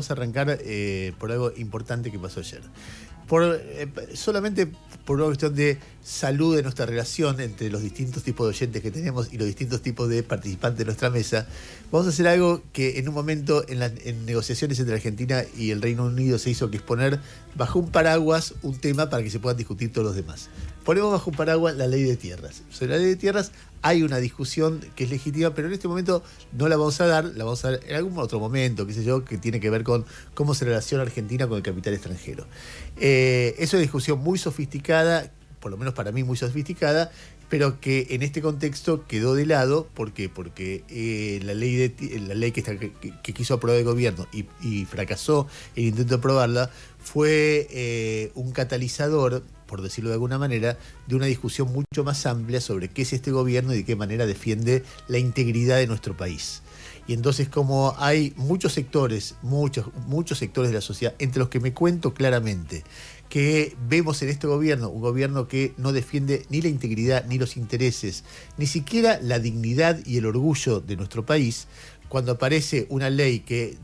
Vamos a arrancar por algo importante que pasó ayer. Solamente por una cuestión de salud de nuestra relación entre los distintos tipos de oyentes que tenemos y los distintos tipos de participantes de nuestra mesa, vamos a hacer algo que en un momento en negociaciones entre Argentina y el Reino Unido se hizo, que es poner bajo un paraguas un tema para que se puedan discutir todos los demás. Ponemos bajo un paraguas la ley de tierras. Sobre la ley de tierras hay una discusión que es legítima, pero en este momento no la vamos a dar, la vamos a dar en algún otro momento, qué sé yo, que tiene que ver con cómo se relaciona Argentina con el capital extranjero. Es una discusión muy sofisticada, por lo menos para mí muy sofisticada, pero que en este contexto quedó de lado. ¿Por qué? Porque la ley que quiso aprobar el gobierno y fracasó el intento de aprobarla fue un catalizador, por decirlo de alguna manera, de una discusión mucho más amplia sobre qué es este gobierno y de qué manera defiende la integridad de nuestro país. Y entonces, como hay muchos sectores de la sociedad, entre los que me cuento claramente, que vemos en este gobierno un gobierno que no defiende ni la integridad, ni los intereses, ni siquiera la dignidad y el orgullo de nuestro país, cuando aparece una ley que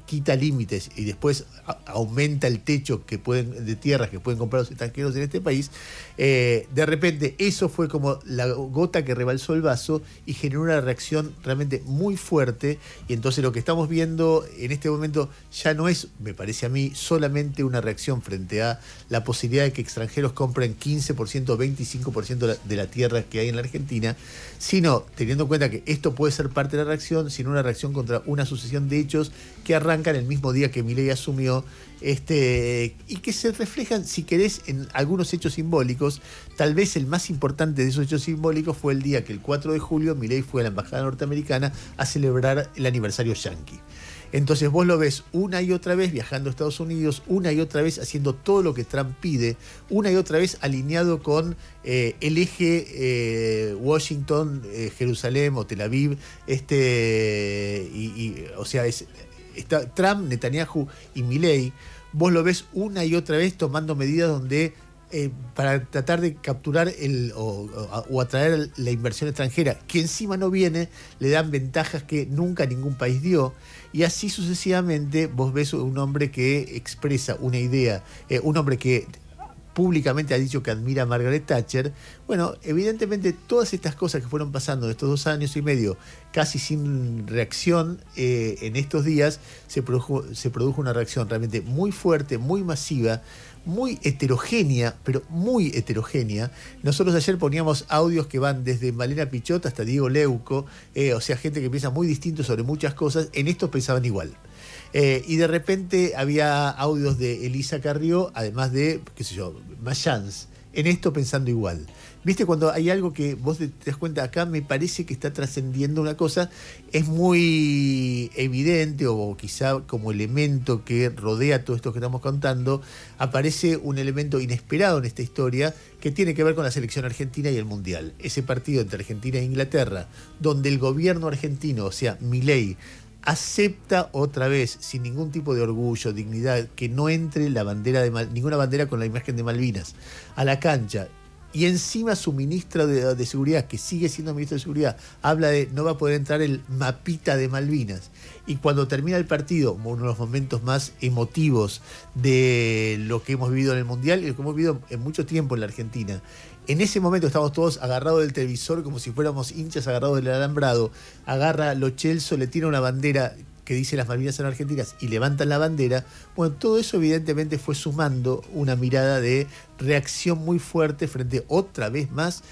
quita límites y después aumenta el techo de tierras que pueden comprar los extranjeros en este país, de repente eso fue como la gota que rebalsó el vaso y generó una reacción realmente muy fuerte. Y entonces lo que estamos viendo en este momento ya no es, me parece a mí, solamente una reacción frente a la posibilidad de que extranjeros compren 15% o 25% de la tierra que hay en la Argentina, sino teniendo en cuenta que esto puede ser parte de la reacción, sino una reacción contra una sucesión de hechos que arrancan el mismo día que Milei asumió, y que se reflejan, si querés, en algunos hechos simbólicos. Tal vez el más importante de esos hechos simbólicos fue el día que el 4 de julio Milei fue a la embajada norteamericana a celebrar el aniversario yanqui. Entonces vos lo ves una y otra vez viajando a Estados Unidos, una y otra vez haciendo todo lo que Trump pide, una y otra vez alineado con el eje Washington, Jerusalén o Tel Aviv, o sea, está Trump, Netanyahu y Milei. Vos lo ves una y otra vez tomando medidas donde para tratar de capturar o atraer la inversión extranjera, que encima no viene, le dan ventajas que nunca ningún país dio. Y así sucesivamente vos ves un hombre que expresa una idea, un hombre que públicamente ha dicho que admira a Margaret Thatcher. Bueno, evidentemente todas estas cosas que fueron pasando en estos 2 años y medio, casi sin reacción, en estos días se produjo una reacción realmente muy fuerte, muy masiva, muy heterogénea, pero muy heterogénea. Nosotros ayer poníamos audios que van desde Malena Pichot hasta Diego Leuco, o sea, gente que piensa muy distinto sobre muchas cosas. En esto pensaban igual. Y de repente había audios de Elisa Carrió, además de, qué sé yo, Mayans, en esto pensando igual. ¿Viste? Cuando hay algo que vos te das cuenta, acá me parece que está trascendiendo una cosa, es muy evidente, o quizá como elemento que rodea todo esto que estamos contando, aparece un elemento inesperado en esta historia que tiene que ver con la selección argentina y el Mundial. Ese partido entre Argentina e Inglaterra, donde el gobierno argentino, o sea, Milei, acepta otra vez, sin ningún tipo de orgullo, dignidad, que no entre ninguna bandera con la imagen de Malvinas a la cancha. Y encima su ministra de Seguridad, que sigue siendo ministro de Seguridad, habla de no va a poder entrar el mapita de Malvinas. Y cuando termina el partido, uno de los momentos más emotivos de lo que hemos vivido en el Mundial y lo que hemos vivido en mucho tiempo en la Argentina, en ese momento estamos todos agarrados del televisor como si fuéramos hinchas agarrados del alambrado. Agarra Lo Celso, le tira una bandera que dice las Malvinas son argentinas y levantan la bandera. Bueno, todo eso evidentemente fue sumando una mirada de reacción muy fuerte frente, otra vez más,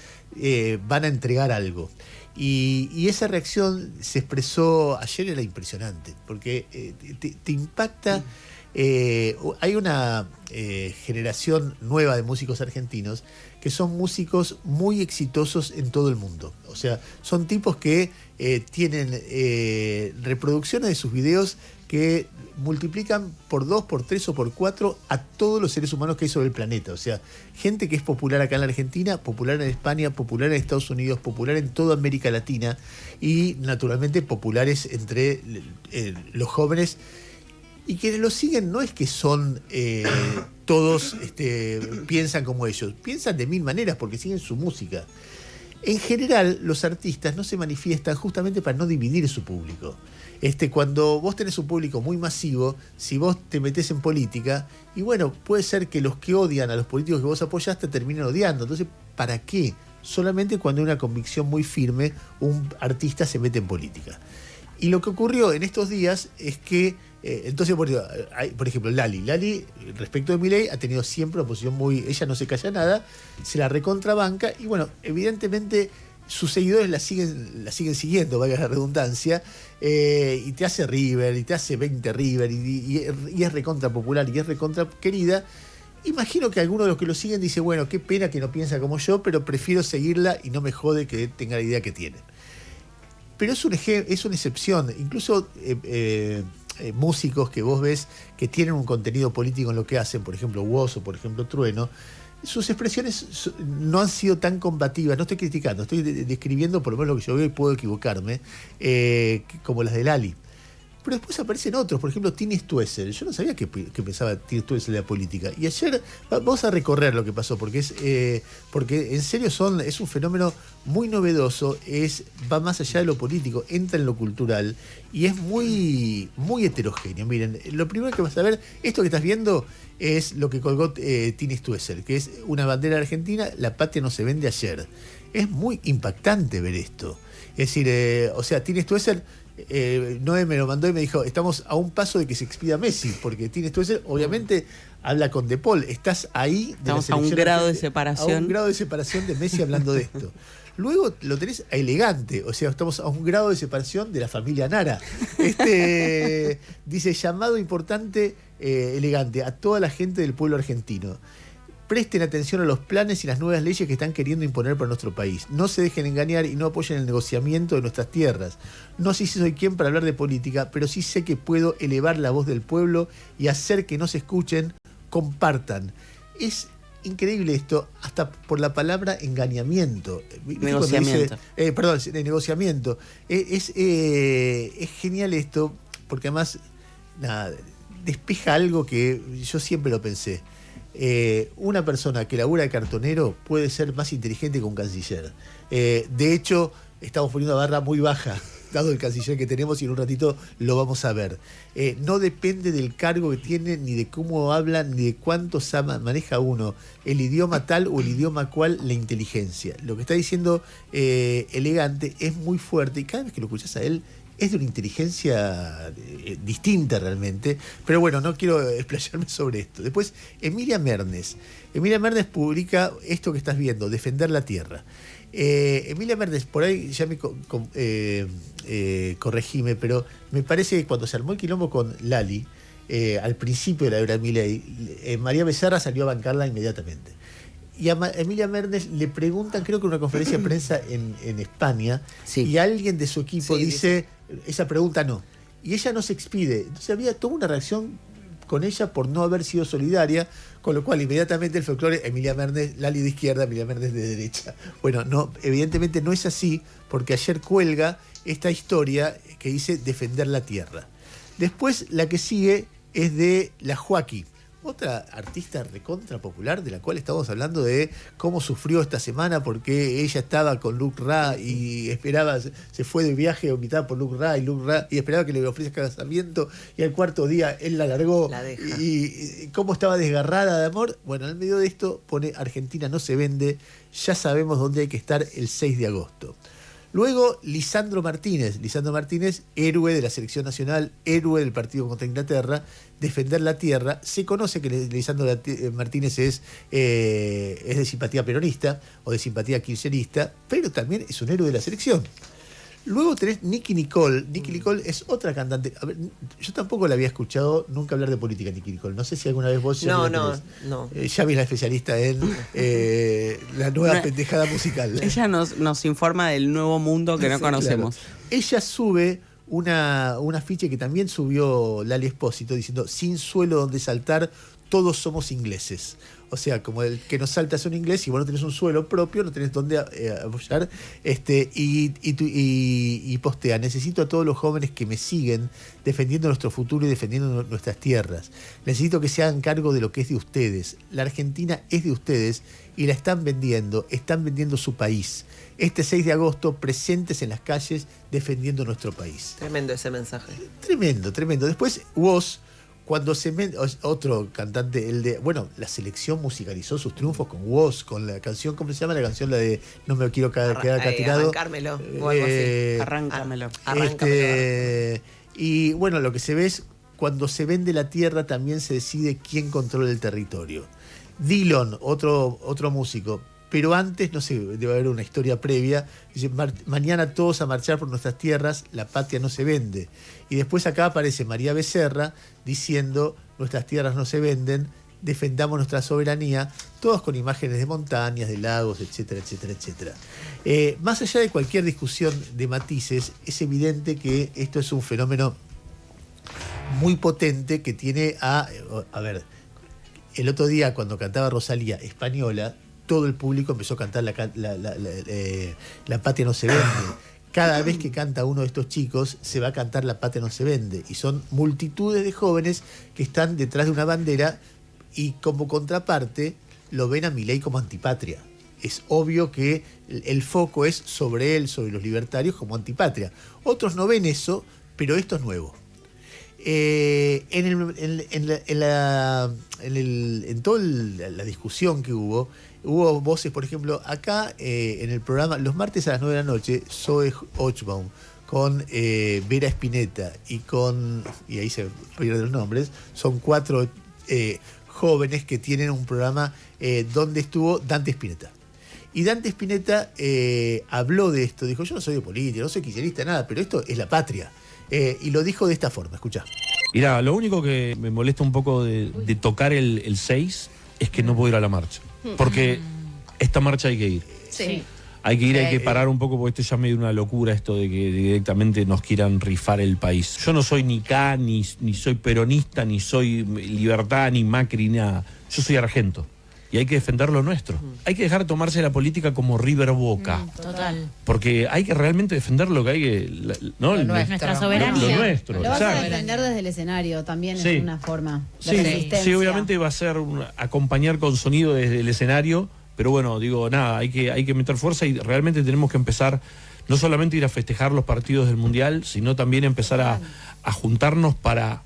van a entregar algo. Y esa reacción se expresó ayer, era impresionante, porque te impacta. Hay una generación nueva de músicos argentinos que son músicos muy exitosos en todo el mundo. O sea, son tipos que tienen reproducciones de sus videos que multiplican por 2, por 3 o por 4 a todos los seres humanos que hay sobre el planeta. O sea, gente que es popular acá en la Argentina, popular en España, popular en Estados Unidos, popular en toda América Latina y naturalmente populares entre los jóvenes. Y quienes lo siguen no es que son todos piensan como ellos, piensan de mil maneras porque siguen su música. En general, los artistas no se manifiestan justamente para no dividir su público. Cuando vos tenés un público muy masivo, si vos te metés en política, y bueno, puede ser que los que odian a los políticos que vos apoyaste terminen odiando. Entonces, ¿para qué? Solamente cuando hay una convicción muy firme, un artista se mete en política. Y lo que ocurrió en estos días es que, entonces, por ejemplo, Lali, respecto de Milei, ha tenido siempre una posición muy... Ella no se calla nada, se la recontrabanca, y bueno, evidentemente sus seguidores la siguen siguiendo, valga la redundancia, y te hace River, y te hace 20 River, y es recontra popular, y es recontra querida. Imagino que algunos de los que lo siguen dice, bueno, qué pena que no piensa como yo, pero prefiero seguirla y no me jode que tenga la idea que tiene. Pero es una excepción. Incluso músicos que vos ves que tienen un contenido político en lo que hacen, por ejemplo Woz o por ejemplo Trueno, sus expresiones no han sido tan combativas. No estoy criticando, estoy describiendo por lo menos lo que yo veo y puedo equivocarme, como las de Lali. Pero después aparecen otros, por ejemplo Tini Stoessel. Yo no sabía que pensaba Tini Stoessel de la política. Y ayer vamos a recorrer lo que pasó, porque porque en serio es un fenómeno muy novedoso, va más allá de lo político, entra en lo cultural y es muy, muy heterogéneo. Miren, lo primero que vas a ver, esto que estás viendo es lo que colgó Tini Stoessel, que es una bandera argentina, la patria no se vende ayer. Es muy impactante ver esto. Es decir, Tini Stoessel... Noé me lo mandó y me dijo, estamos a un paso de que se expida Messi, porque Tini Stoessel obviamente habla con De Paul, estás ahí, estamos a un grado de separación. A un grado de separación de Messi hablando de esto. Luego lo tenés a Elegante, estamos a un grado de separación de la familia Nara. Dice, llamado importante, Elegante, a toda la gente del pueblo argentino. Presten atención a los planes y las nuevas leyes que están queriendo imponer para nuestro país. No se dejen engañar y no apoyen el negociamiento de nuestras tierras. No sé si soy quien para hablar de política, pero sí sé que puedo elevar la voz del pueblo y hacer que nos escuchen, compartan. Es increíble esto, hasta por la palabra engañamiento. Negociamiento. Negociamiento. Es genial esto, porque además despeja algo que yo siempre lo pensé. Una persona que labura de cartonero puede ser más inteligente que un canciller. De hecho, estamos poniendo la barra muy baja, dado el canciller que tenemos, y en un ratito lo vamos a ver. No depende del cargo que tiene, ni de cómo habla, ni de cuánto maneja uno, el idioma tal o el idioma cual, la inteligencia. Lo que está diciendo Elegante es muy fuerte, y cada vez que lo escuchás a él es de una inteligencia distinta realmente. Pero bueno, no quiero explayarme sobre esto. Después, Emilia Mernes. Emilia Mernes publica esto que estás viendo, Defender la Tierra. Emilia Mernes, por ahí ya me corregime, pero me parece que cuando se armó el quilombo con Lali, al principio de la era de Milei, María Becerra salió a bancarla inmediatamente. Y a Emilia Mernes le preguntan, creo que en una conferencia de prensa en España, sí, y alguien de su equipo dice, esa pregunta no. Y ella no se expide. Entonces había toda una reacción con ella por no haber sido solidaria, con lo cual inmediatamente el folclore, Emilia Mernes, Lali de izquierda, Emilia Mernes de derecha. Bueno, no, evidentemente no es así, porque ayer cuelga esta historia que dice Defender la Tierra. Después la que sigue es de la Joaquí, otra artista recontra popular de la cual estamos hablando de cómo sufrió esta semana porque ella estaba con Luke Ra y esperaba, se fue de viaje vomitada por Luke Ra y esperaba que le ofrezca casamiento y al cuarto día él la largó. La deja. Y cómo estaba desgarrada de amor. Bueno, en medio de esto pone Argentina no se vende, ya sabemos dónde hay que estar el 6 de agosto. Luego, Lisandro Martínez, héroe de la selección nacional, héroe del partido contra Inglaterra, Defender la Tierra. Se conoce que Lisandro Martínez es de simpatía peronista o de simpatía kirchnerista, pero también es un héroe de la selección. Luego tenés Nicki Nicole. Nicki Nicole es otra cantante. A ver, yo tampoco la había escuchado nunca hablar de política, Nicki Nicole. No sé si alguna vez vos ya No. Ya vi la especialista en la nueva pendejada musical. Ella nos informa del nuevo mundo que no conocemos. Claro. Ella sube un afiche que también subió Lali Espósito diciendo: sin suelo donde saltar, todos somos ingleses. O sea, como el que nos salta es un inglés y vos no tenés un suelo propio, no tenés dónde apoyar, y postea: necesito a todos los jóvenes que me siguen defendiendo nuestro futuro y defendiendo nuestras tierras. Necesito que se hagan cargo de lo que es de ustedes. La Argentina es de ustedes y la están vendiendo su país. Este 6 de agosto, presentes en las calles defendiendo nuestro país. Tremendo ese mensaje. Tremendo, tremendo. Después, Woz, cuando otro cantante, la selección musicalizó sus triunfos con Woz, con la canción, ¿cómo se llama la canción? La de No me quiero quedar acá tirado. Arrancármelo, o algo así. Arráncamelo. Y bueno, lo que se ve es, cuando se vende la tierra también se decide quién controla el territorio. Dillon, otro músico. Pero antes, no sé, debe haber una historia previa. Dice: mañana todos a marchar por nuestras tierras, la patria no se vende. Y después acá aparece María Becerra diciendo: nuestras tierras no se venden, defendamos nuestra soberanía, todos con imágenes de montañas, de lagos, etcétera, etcétera, etcétera. Más allá de cualquier discusión de matices, es evidente que esto es un fenómeno muy potente que tiene a ver, el otro día cuando cantaba Rosalía Española, todo el público empezó a cantar la patria no se vende. Cada vez que canta uno de estos chicos, se va a cantar La patria no se vende. Y son multitudes de jóvenes que están detrás de una bandera y como contraparte lo ven a Milei como antipatria. Es obvio que el foco es sobre él, sobre los libertarios, como antipatria. Otros no ven eso, pero esto es nuevo. En toda la discusión que hubo voces, por ejemplo, acá en el programa, los martes a las 9 de la noche, Zoe Ochbaum con Vera Spinetta y ahí se pierden los nombres, son 4 jóvenes que tienen un programa donde estuvo Dante Spinetta. Y Dante Spinetta habló de esto, dijo: yo no soy de política, no soy kirchnerista, nada, pero esto es la patria. Y lo dijo de esta forma, escuchá. Mirá, lo único que me molesta un poco de tocar el 6 es que no puedo ir a la marcha. Porque esta marcha hay que ir. Sí. Hay que ir, hay que parar un poco, porque esto ya me dio una locura, esto de que directamente nos quieran rifar el país. Yo no soy ni K, ni soy peronista, ni soy Libertad, ni Macri, nada. Yo soy Argento. Y hay que defender lo nuestro. Hay que dejar de tomarse la política como River Boca. Total. Porque hay que realmente defender lo que hay que... Nuestra soberanía. Lo nuestro, lo vas a exacto. defender desde el escenario, también Sí. es una forma de resistencia. Sí, obviamente va a ser acompañar con sonido desde el escenario, pero bueno, digo, nada, hay que meter fuerza y realmente tenemos que empezar, no solamente ir a festejar los partidos del Mundial, sino también empezar a juntarnos para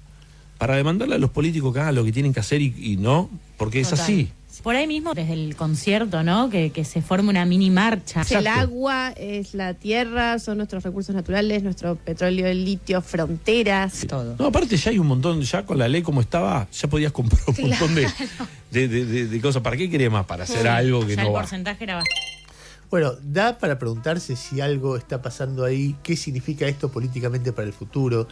demandarle a los políticos que hagan lo que tienen que hacer y no, porque es así. Por ahí mismo, desde el concierto, ¿no? Que se forme una mini marcha. Es el agua, es la tierra, son nuestros recursos naturales, nuestro petróleo, el litio, fronteras. Todo. No, aparte ya hay un montón, ya con la ley como estaba, ya podías comprar un montón de cosas. ¿Para qué querés más? Para hacer algo que Ya no el va. porcentaje era bastante. Bueno, da para preguntarse si algo está pasando ahí, qué significa esto políticamente para el futuro.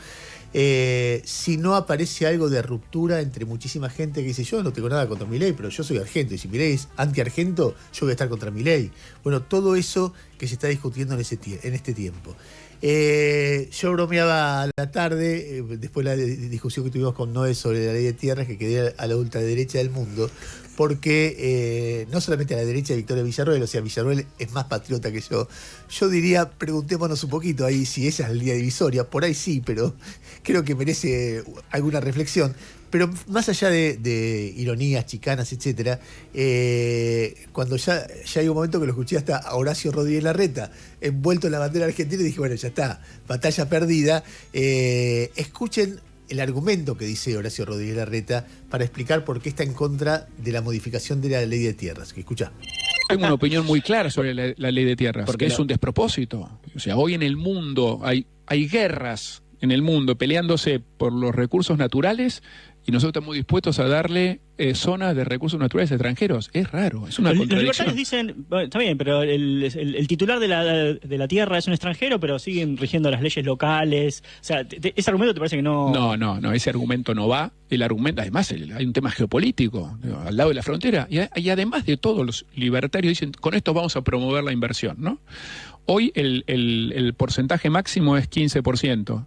Si no aparece algo de ruptura entre muchísima gente que dice: yo no tengo nada contra Milei, pero yo soy argento, y si Milei es anti-argento, yo voy a estar contra Milei. Bueno, todo eso que se está discutiendo en este tiempo. Yo bromeaba a la tarde, después de la discusión que tuvimos con Noé sobre la ley de tierras, que quedé a la ultraderecha del mundo, porque no solamente a la derecha de Victoria Villarroel, o sea, Villarroel es más patriota que yo. Yo diría, preguntémonos un poquito ahí si esa es la línea divisoria. Por ahí sí, pero creo que merece alguna reflexión. Pero más allá de ironías, chicanas, etcétera, cuando ya hay un momento que lo escuché hasta a Horacio Rodríguez Larreta envuelto en la bandera argentina, y dije: bueno, ya está, batalla perdida. Escuchen el argumento que dice Horacio Rodríguez Larreta para explicar por qué está en contra de la modificación de la ley de tierras. Escuchá. Tengo una opinión muy clara sobre la ley de tierras, porque es un despropósito. O sea, hoy en el mundo hay guerras en el mundo peleándose por los recursos naturales, y nosotros estamos dispuestos a darle zonas de recursos naturales extranjeros. Es raro, es una contradicción. Los libertarios dicen, bueno, está bien, pero el titular de la tierra es un extranjero, pero siguen rigiendo las leyes locales. O sea, ese argumento te parece que no... No, ese argumento no va. El argumento, además, hay un tema geopolítico al lado de la frontera. Y además de todo, los libertarios dicen: con esto vamos a promover la inversión, ¿no? Hoy el porcentaje máximo es 15%.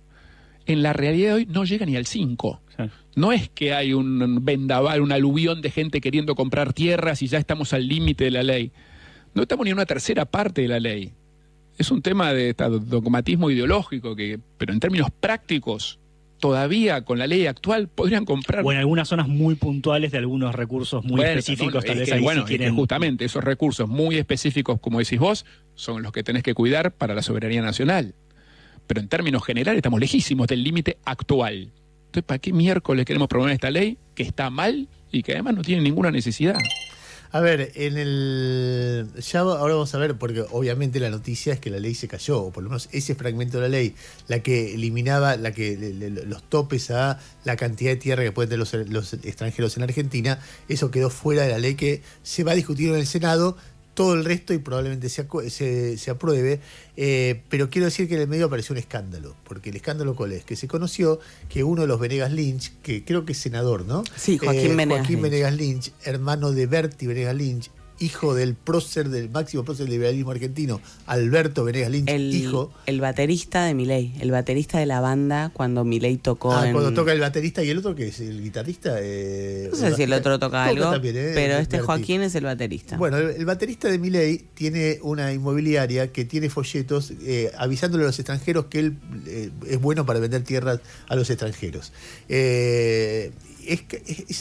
en la realidad de hoy no llega ni al 5. Claro. No es que hay un vendaval, un aluvión de gente queriendo comprar tierras y ya estamos al límite de la ley. No estamos ni en una tercera parte de la ley. Es un tema de dogmatismo ideológico, pero en términos prácticos, todavía con la ley actual podrían comprar. O en algunas zonas muy puntuales de algunos recursos muy específicos, tal vez ahí bueno, si quieren. y que justamente esos recursos muy específicos, como decís vos, son los que tenés que cuidar para la soberanía nacional. Pero en términos generales estamos lejísimos del límite actual. Entonces, ¿para qué miércoles queremos promover esta ley que está mal y que además no tiene ninguna necesidad? A ver, ya ahora vamos a ver, porque obviamente la noticia es que la ley se cayó, o por lo menos ese fragmento de la ley, la que eliminaba los topes a la cantidad de tierra que pueden tener los extranjeros en Argentina, eso quedó fuera de la ley que se va a discutir en el Senado. Todo el resto y probablemente se apruebe, pero quiero decir que en el medio apareció un escándalo, porque el escándalo ¿cuál es? Que se conoció que uno de los Venegas Lynch, que creo que es senador, ¿no? Sí, Joaquín Venegas Lynch, hermano de Berti Venegas Lynch, hijo del máximo prócer del liberalismo argentino, Alberto Venegas Lynch, hijo. El baterista de Milei, el baterista de la banda cuando Milei tocó cuando toca el baterista, y el otro que es el guitarrista. No sé si el otro toca algo, también, pero este Berti. Joaquín es el baterista. Bueno, el baterista de Milei tiene una inmobiliaria que tiene folletos avisándole a los extranjeros que él es bueno para vender tierras a los extranjeros. Es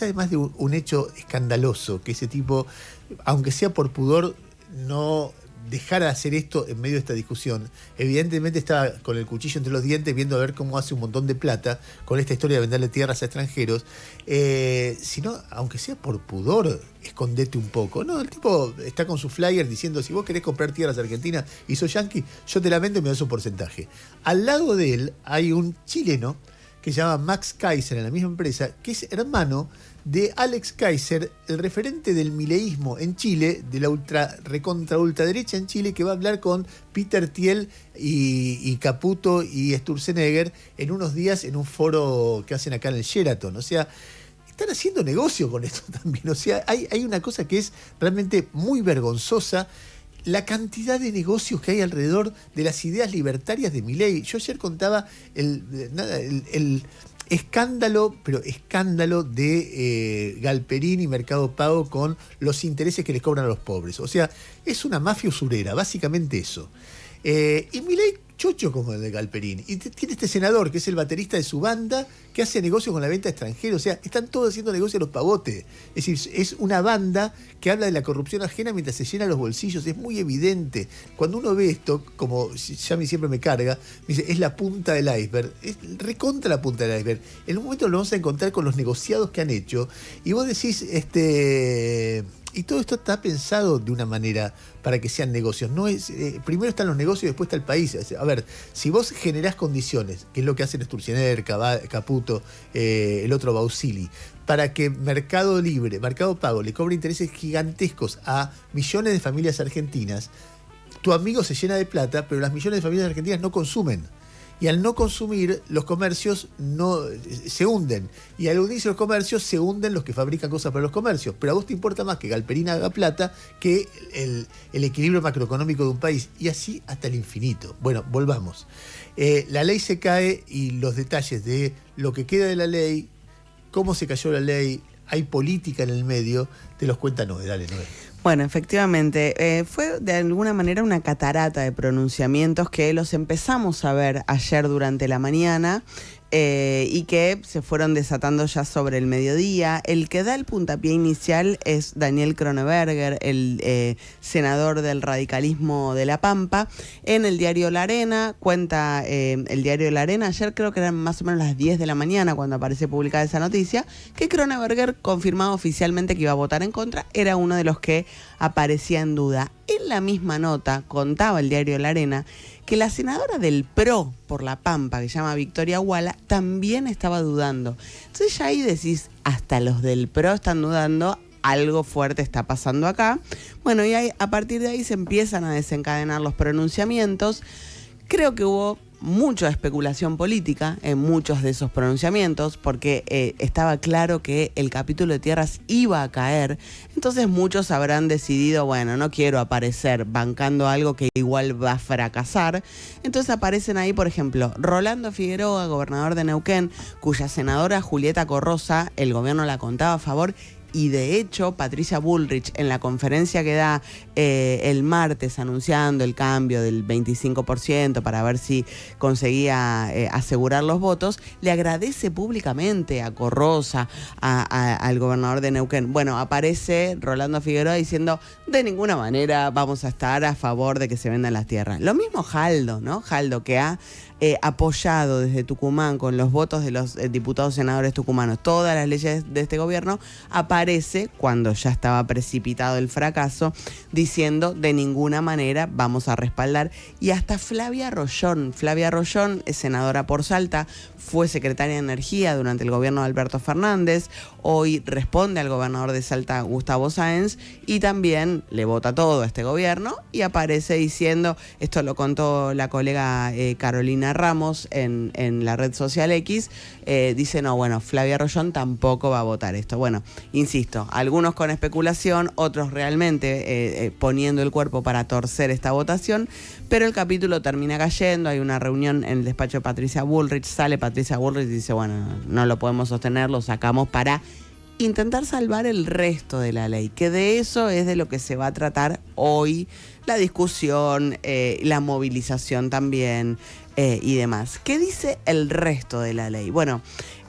además de un hecho escandaloso que ese tipo, aunque sea por pudor, no dejara de hacer esto en medio de esta discusión. Evidentemente estaba con el cuchillo entre los dientes viendo a ver cómo hace un montón de plata con esta historia de venderle tierras a extranjeros. Si no, aunque sea por pudor, escondete un poco. No, el tipo está con su flyer diciendo: si vos querés comprar tierras argentinas y sos yanqui, yo te la vendo y me das un porcentaje. Al lado de él hay un chileno que se llama Max Kaiser en la misma empresa, que es hermano de Alex Kaiser, el referente del mileísmo en Chile, de la ultraderecha en Chile, que va a hablar con Peter Thiel y Caputo y Sturzenegger en unos días en un foro que hacen acá en el Sheraton. O sea, están haciendo negocio con esto también. O sea, hay una cosa que es realmente muy vergonzosa. La cantidad de negocios que hay alrededor de las ideas libertarias de Milei. Yo ayer contaba el escándalo, pero escándalo de Galperín y Mercado Pago con los intereses que les cobran a los pobres. O sea, es una mafia usurera, básicamente eso. Y Milei chocho como el de Galperín. Y tiene este senador, que es el baterista de su banda, que hace negocio con la venta extranjera. O sea, están todos haciendo negocio a los pavotes. Es decir, es una banda que habla de la corrupción ajena mientras se llena los bolsillos. Es muy evidente. Cuando uno ve esto, como ya a mí siempre me carga, me dice, es la punta del iceberg. Es recontra la punta del iceberg. En un momento lo vamos a encontrar con los negociados que han hecho. Y vos decís, y todo esto está pensado de una manera para que sean negocios. No es primero están los negocios y después está el país. A ver, si vos generás condiciones, que es lo que hacen Sturzenegger, Caputo, el otro Bausili, para que Mercado Pago, le cobre intereses gigantescos a millones de familias argentinas, tu amigo se llena de plata, pero las millones de familias argentinas no consumen. Y al no consumir, los comercios se hunden. Y al hundirse los comercios, se hunden los que fabrican cosas para los comercios. Pero a vos te importa más que Galperín haga plata que el equilibrio macroeconómico de un país. Y así hasta el infinito. Bueno, volvamos. La ley se cae y los detalles de lo que queda de la ley, cómo se cayó la ley, hay política en el medio, te los cuenta Noé. Dale, Noé. Bueno, efectivamente, fue de alguna manera una catarata de pronunciamientos que los empezamos a ver ayer durante la mañana y que se fueron desatando ya sobre el mediodía. El que da el puntapié inicial es Daniel Kroneberger, el senador del radicalismo de La Pampa. En el diario La Arena, cuenta el diario La Arena, ayer creo que eran más o menos las 10 de la mañana cuando aparece publicada esa noticia, que Kroneberger confirmaba oficialmente que iba a votar en contra, era uno de los que aparecía en duda. En la misma nota contaba el diario La Arena que la senadora del PRO por La Pampa, que se llama Victoria Huala, también estaba dudando. Entonces ya ahí decís, hasta los del PRO están dudando, algo fuerte está pasando acá. Bueno, y a partir de ahí se empiezan a desencadenar los pronunciamientos. Creo que hubo mucha especulación política en muchos de esos pronunciamientos, porque estaba claro que el capítulo de tierras iba a caer. Entonces muchos habrán decidido, bueno, no quiero aparecer bancando algo que igual va a fracasar. Entonces aparecen ahí, por ejemplo, Rolando Figueroa, gobernador de Neuquén, cuya senadora Julieta Corrosa, el gobierno la contaba a favor. Y de hecho, Patricia Bullrich, en la conferencia que da el martes anunciando el cambio del 25% para ver si conseguía asegurar los votos, le agradece públicamente a Corrosa, al gobernador de Neuquén. Bueno, aparece Rolando Figueroa diciendo, de ninguna manera vamos a estar a favor de que se vendan las tierras. Lo mismo Jaldo, ¿no? Jaldo, que ha apoyado desde Tucumán con los votos de los diputados senadores tucumanos todas las leyes de este gobierno, aparece cuando ya estaba precipitado el fracaso diciendo de ninguna manera vamos a respaldar. Y hasta Flavia Rollón es senadora por Salta, fue secretaria de Energía durante el gobierno de Alberto Fernández, hoy responde al gobernador de Salta, Gustavo Sáenz, y también le vota todo a este gobierno y aparece diciendo, esto lo contó la colega Carolina Ramos en la red social X, dice, no, bueno, Flavia Rollón tampoco va a votar esto. Bueno, insisto, algunos con especulación, otros realmente poniendo el cuerpo para torcer esta votación, pero el capítulo termina cayendo. Hay una reunión en el despacho de Patricia Bullrich, sale Patricia Bullrich y dice, bueno, no lo podemos sostener, lo sacamos para intentar salvar el resto de la ley, que de eso es de lo que se va a tratar hoy, la discusión, la movilización también y demás. ¿Qué dice el resto de la ley? Bueno,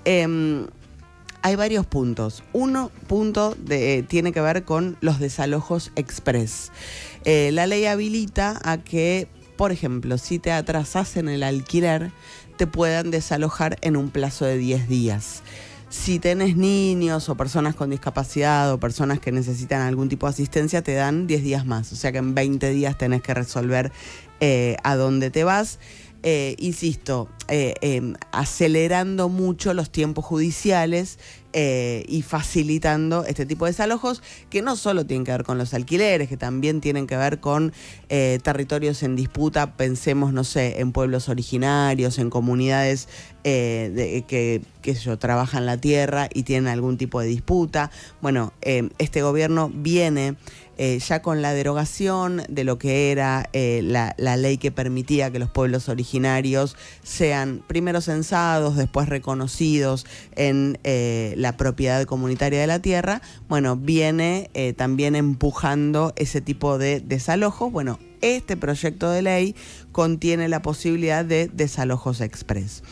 hay varios puntos. Uno punto tiene que ver con los desalojos express. La ley habilita a que, por ejemplo, si te atrasás en el alquiler, te puedan desalojar en un plazo de 10 días. Si tenés niños o personas con discapacidad o personas que necesitan algún tipo de asistencia, te dan 10 días más. O sea que en 20 días tenés que resolver a dónde te vas. Insisto, acelerando mucho los tiempos judiciales y facilitando este tipo de desalojos que no solo tienen que ver con los alquileres, que también tienen que ver con territorios en disputa. Pensemos, no sé, en pueblos originarios, en comunidades que trabajan la tierra y tienen algún tipo de disputa. Bueno, este gobierno viene ya con la derogación de lo que era la ley que permitía que los pueblos originarios sean primero censados, después reconocidos en la propiedad comunitaria de la tierra. Bueno, viene también empujando ese tipo de desalojos. Bueno, este proyecto de ley contiene la posibilidad de desalojos express.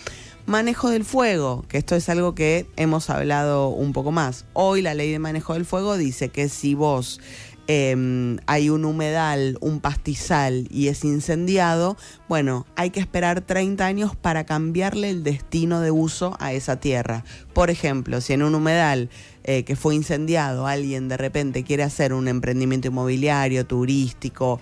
Manejo del fuego, que esto es algo que hemos hablado un poco más. Hoy la ley de manejo del fuego dice que si vos hay un humedal, un pastizal y es incendiado, bueno, hay que esperar 30 años para cambiarle el destino de uso a esa tierra. Por ejemplo, si en un humedal que fue incendiado alguien de repente quiere hacer un emprendimiento inmobiliario, turístico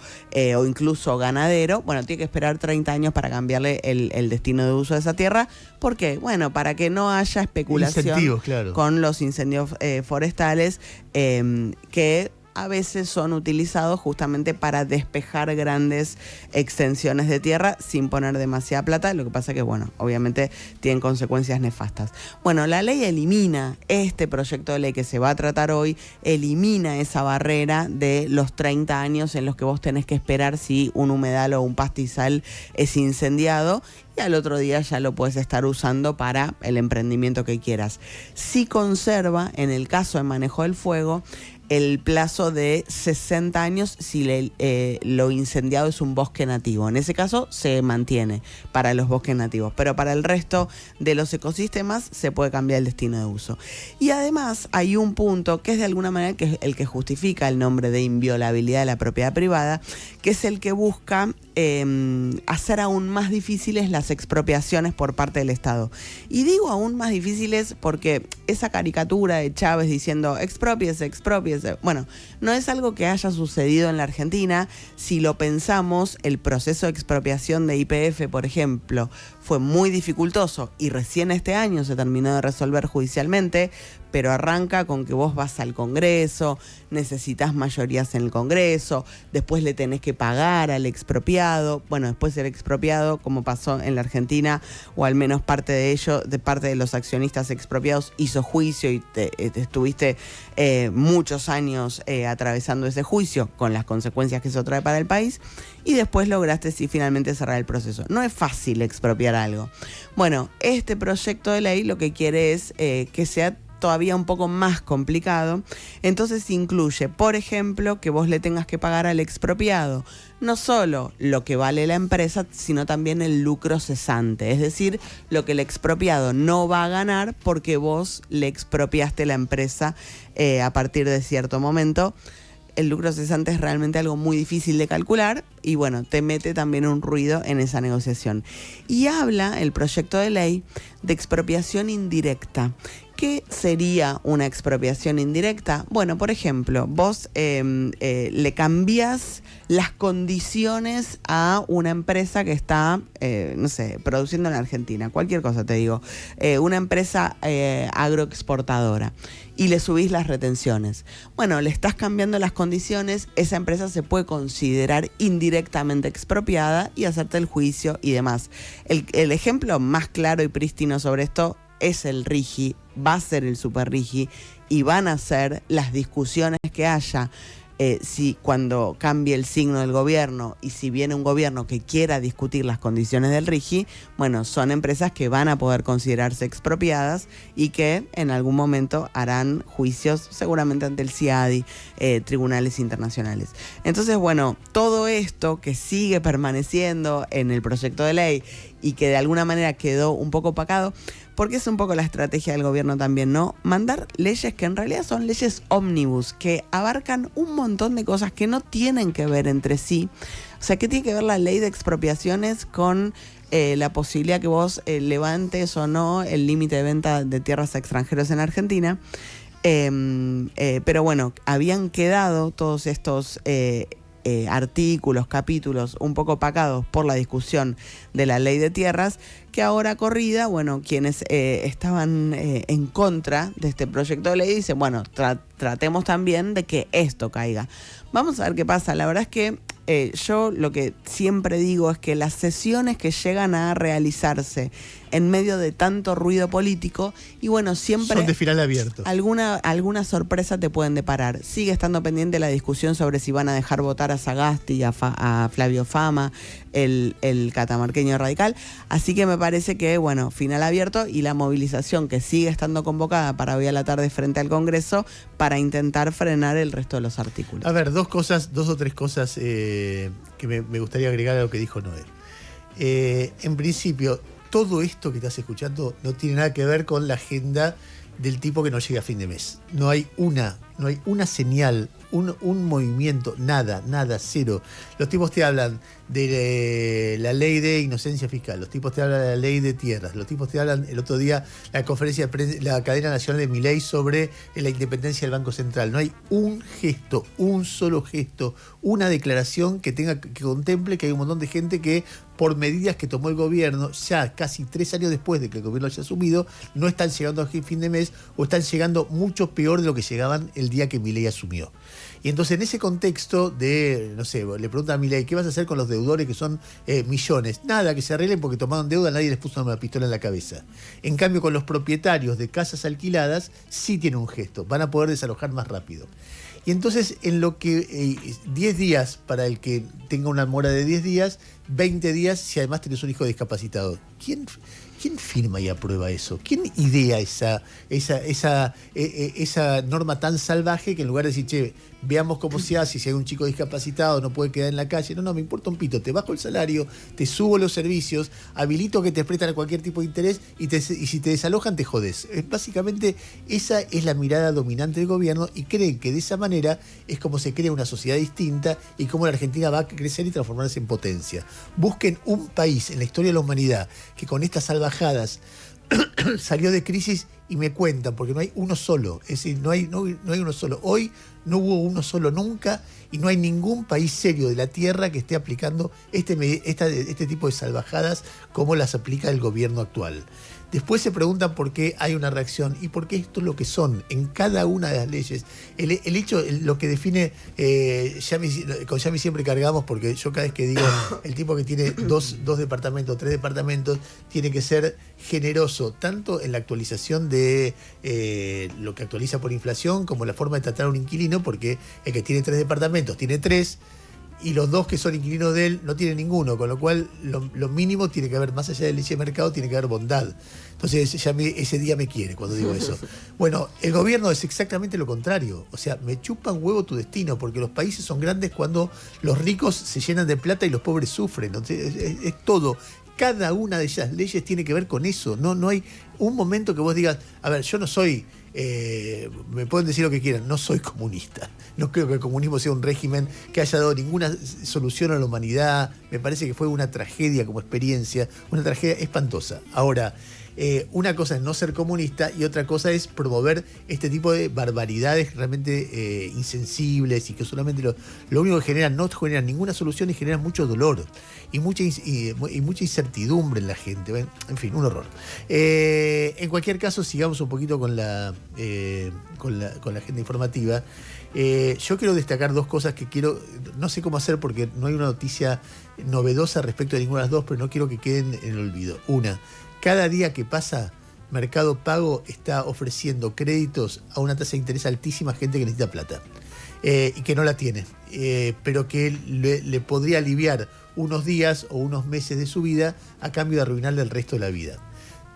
o incluso ganadero, bueno, tiene que esperar 30 años para cambiarle el destino de uso de esa tierra. ¿Por qué? Bueno, para que no haya especulación con los incendios forestales que a veces son utilizados justamente para despejar grandes extensiones de tierra sin poner demasiada plata. Lo que pasa que, bueno, obviamente tienen consecuencias nefastas. Bueno, la ley elimina, este proyecto de ley que se va a tratar hoy, elimina esa barrera de los 30 años en los que vos tenés que esperar si un humedal o un pastizal es incendiado, y al otro día ya lo puedes estar usando para el emprendimiento que quieras. Sí conserva, en el caso de manejo del fuego, el plazo de 60 años si lo incendiado es un bosque nativo. En ese caso se mantiene para los bosques nativos, pero para el resto de los ecosistemas se puede cambiar el destino de uso. Y además hay un punto que es de alguna manera que es el que justifica el nombre de inviolabilidad de la propiedad privada, que es el que busca hacer aún más difíciles las expropiaciones por parte del Estado. Y digo aún más difíciles porque esa caricatura de Chávez diciendo exprópiese, bueno, no es algo que haya sucedido en la Argentina. Si lo pensamos, el proceso de expropiación de YPF, por ejemplo, fue muy dificultoso y recién este año se terminó de resolver judicialmente, pero arranca con que vos vas al Congreso, necesitas mayorías en el Congreso, después le tenés que pagar al expropiado, bueno, después el expropiado, como pasó en la Argentina, o al menos parte de ello, de parte de los accionistas expropiados, hizo juicio y estuviste muchos años atravesando ese juicio con las consecuencias que eso trae para el país, y después lograste finalmente cerrar el proceso. No es fácil expropiar algo. Bueno, este proyecto de ley lo que quiere es que sea todavía un poco más complicado. Entonces incluye, por ejemplo, que vos le tengas que pagar al expropiado no solo lo que vale la empresa, sino también el lucro cesante, es decir, lo que el expropiado no va a ganar porque vos le expropiaste la empresa a partir de cierto momento. El lucro cesante es realmente algo muy difícil de calcular y bueno, te mete también un ruido en esa negociación. Y habla el proyecto de ley de expropiación indirecta. ¿Qué sería una expropiación indirecta? Bueno, por ejemplo, vos le cambiás las condiciones a una empresa que está, no sé, produciendo en la Argentina, cualquier cosa te digo, una empresa agroexportadora, y le subís las retenciones. Bueno, le estás cambiando las condiciones, esa empresa se puede considerar indirectamente expropiada y hacerte el juicio y demás. El ejemplo más claro y prístino sobre esto es el RIGI, va a ser el Super RIGI y van a ser las discusiones que haya si cuando cambie el signo del gobierno y si viene un gobierno que quiera discutir las condiciones del RIGI, bueno, son empresas que van a poder considerarse expropiadas y que en algún momento harán juicios seguramente ante el CIADI, tribunales internacionales. Entonces, bueno, todo esto que sigue permaneciendo en el proyecto de ley y que de alguna manera quedó un poco opacado, porque es un poco la estrategia del gobierno también, ¿no? Mandar leyes que en realidad son leyes ómnibus, que abarcan un montón de cosas que no tienen que ver entre sí. O sea, ¿qué tiene que ver la ley de expropiaciones con la posibilidad que vos levantes o no el límite de venta de tierras a extranjeros en Argentina? Pero bueno, habían quedado todos estos artículos, capítulos un poco opacados por la discusión de la ley de tierras, que ahora corrida, bueno, quienes estaban en contra de este proyecto de ley dicen, bueno, tratemos también de que esto caiga. Vamos a ver qué pasa. La verdad es que yo lo que siempre digo es que las sesiones que llegan a realizarse en medio de tanto ruido político, y bueno, siempre son de final abierto. Alguna sorpresa te pueden deparar. Sigue estando pendiente la discusión sobre si van a dejar votar a Sagasti y a Flavio Fama, el catamarqueño radical. Así que me parece que, bueno, final abierto, y la movilización que sigue estando convocada para hoy a la tarde frente al Congreso para intentar frenar el resto de los artículos. A ver, dos o tres cosas que me gustaría agregar a lo que dijo Noel. En principio, todo esto que estás escuchando no tiene nada que ver con la agenda del tipo que no llega a fin de mes. No hay una señal, un movimiento, nada, cero. Los tipos te hablan de la ley de inocencia fiscal, los tipos te hablan de la ley de tierras, los tipos te hablan el otro día la conferencia de prensa, la cadena nacional de Milei sobre la independencia del Banco Central. No hay un gesto, un solo gesto, una declaración que contemple que hay un montón de gente que, por medidas que tomó el gobierno, ya casi 3 años después de que el gobierno haya asumido, no están llegando a fin de mes o están llegando mucho peor de lo que llegaban el día que Milei asumió. Y entonces, en ese contexto de, no sé, le preguntan a Milei, ¿qué vas a hacer con los deudores que son millones? Nada, que se arreglen porque tomaron deuda, nadie les puso una pistola en la cabeza. En cambio, con los propietarios de casas alquiladas, sí tiene un gesto, van a poder desalojar más rápido. Y entonces, en lo que 10 días para el que tenga una mora de 10 días, 20 días si además tenés un hijo discapacitado. ¿Quién firma y aprueba eso? ¿Quién idea esa norma tan salvaje que en lugar de decir, che, veamos cómo se hace, si hay un chico discapacitado no puede quedar en la calle? No, me importa un pito, te bajo el salario, te subo los servicios, habilito que te prestan a cualquier tipo de interés y si te desalojan te jodés. Básicamente esa es la mirada dominante del gobierno, y creen que de esa manera es como se crea una sociedad distinta y cómo la Argentina va a crecer y transformarse en potencia. Busquen un país en la historia de la humanidad que con estas salvajadas salió de crisis y me cuentan, porque no hay uno solo. Es decir, no hay uno solo. Hoy no hubo uno solo nunca, y no hay ningún país serio de la Tierra que esté aplicando este tipo de salvajadas como las aplica el gobierno actual. Después se preguntan por qué hay una reacción y por qué esto es lo que son en cada una de las leyes. El hecho, lo que define, con Yami siempre cargamos, porque yo cada vez que digo el tipo que tiene dos departamentos, 3 departamentos, tiene que ser generoso, tanto en la actualización de lo que actualiza por inflación, como la forma de tratar a un inquilino, porque el que tiene 3 departamentos tiene 3, y los 2 que son inquilinos de él no tienen ninguno, con lo cual lo mínimo tiene que haber, más allá de ley de mercado, tiene que haber bondad. Entonces ese día me quiere cuando digo eso. Bueno, el gobierno es exactamente lo contrario. O sea, me chupan huevo tu destino, porque los países son grandes cuando los ricos se llenan de plata y los pobres sufren. Entonces, es todo. Cada una de esas leyes tiene que ver con eso. No hay un momento que vos digas, a ver, yo no soy... me pueden decir lo que quieran, no soy comunista. No creo que el comunismo sea un régimen que haya dado ninguna solución a la humanidad. Me parece que fue una tragedia como experiencia, una tragedia espantosa. Ahora, una cosa es no ser comunista y otra cosa es promover este tipo de barbaridades realmente insensibles, y que solamente lo único que generan, no generan ninguna solución y generan mucho dolor y mucha incertidumbre en la gente. En fin, un horror. En cualquier caso, sigamos un poquito con la agenda informativa. Yo quiero destacar 2 cosas que no sé cómo hacer porque no hay una noticia novedosa respecto de ninguna de las 2, pero no quiero que queden en el olvido. Una, cada día que pasa, Mercado Pago está ofreciendo créditos a una tasa de interés altísima a gente que necesita plata y que no la tiene, pero que le podría aliviar unos días o unos meses de su vida a cambio de arruinarle el resto de la vida.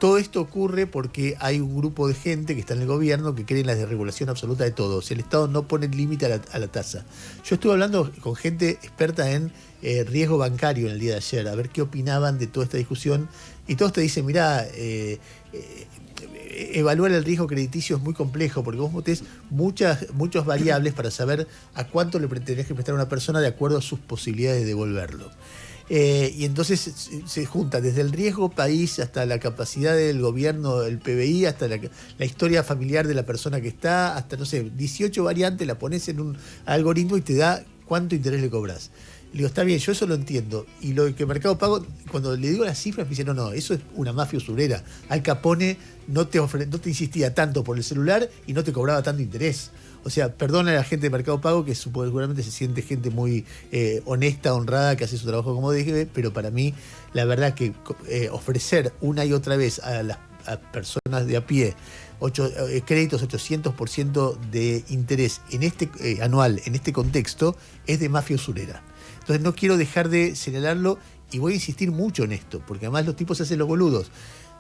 Todo esto ocurre porque hay un grupo de gente que está en el gobierno que cree en la desregulación absoluta de todo. O sea, el Estado no pone límite a la tasa. Yo estuve hablando con gente experta en riesgo bancario en el día de ayer, a ver qué opinaban de toda esta discusión, y todos te dicen, mirá, evaluar el riesgo crediticio es muy complejo porque vos metés muchas variables para saber a cuánto le tenés que prestar a una persona de acuerdo a sus posibilidades de devolverlo. Y entonces se junta desde el riesgo país hasta la capacidad del gobierno, el PBI, hasta la historia familiar de la persona que está, hasta, no sé, 18 variantes, la pones en un algoritmo y te da cuánto interés le cobras. Le digo, está bien, yo eso lo entiendo. Y lo que Mercado Pago, cuando le digo las cifras, me dice, no, eso es una mafia usurera. Al Capone no te insistía tanto por el celular y no te cobraba tanto interés. O sea, perdona a la gente de Mercado Pago, que seguramente se siente gente muy honesta, honrada, que hace su trabajo como dije, pero para mí, la verdad que ofrecer una y otra vez a personas de a pie créditos 800% de interés en anual en este contexto es de mafia usurera. Entonces no quiero dejar de señalarlo y voy a insistir mucho en esto, porque además los tipos se hacen los boludos.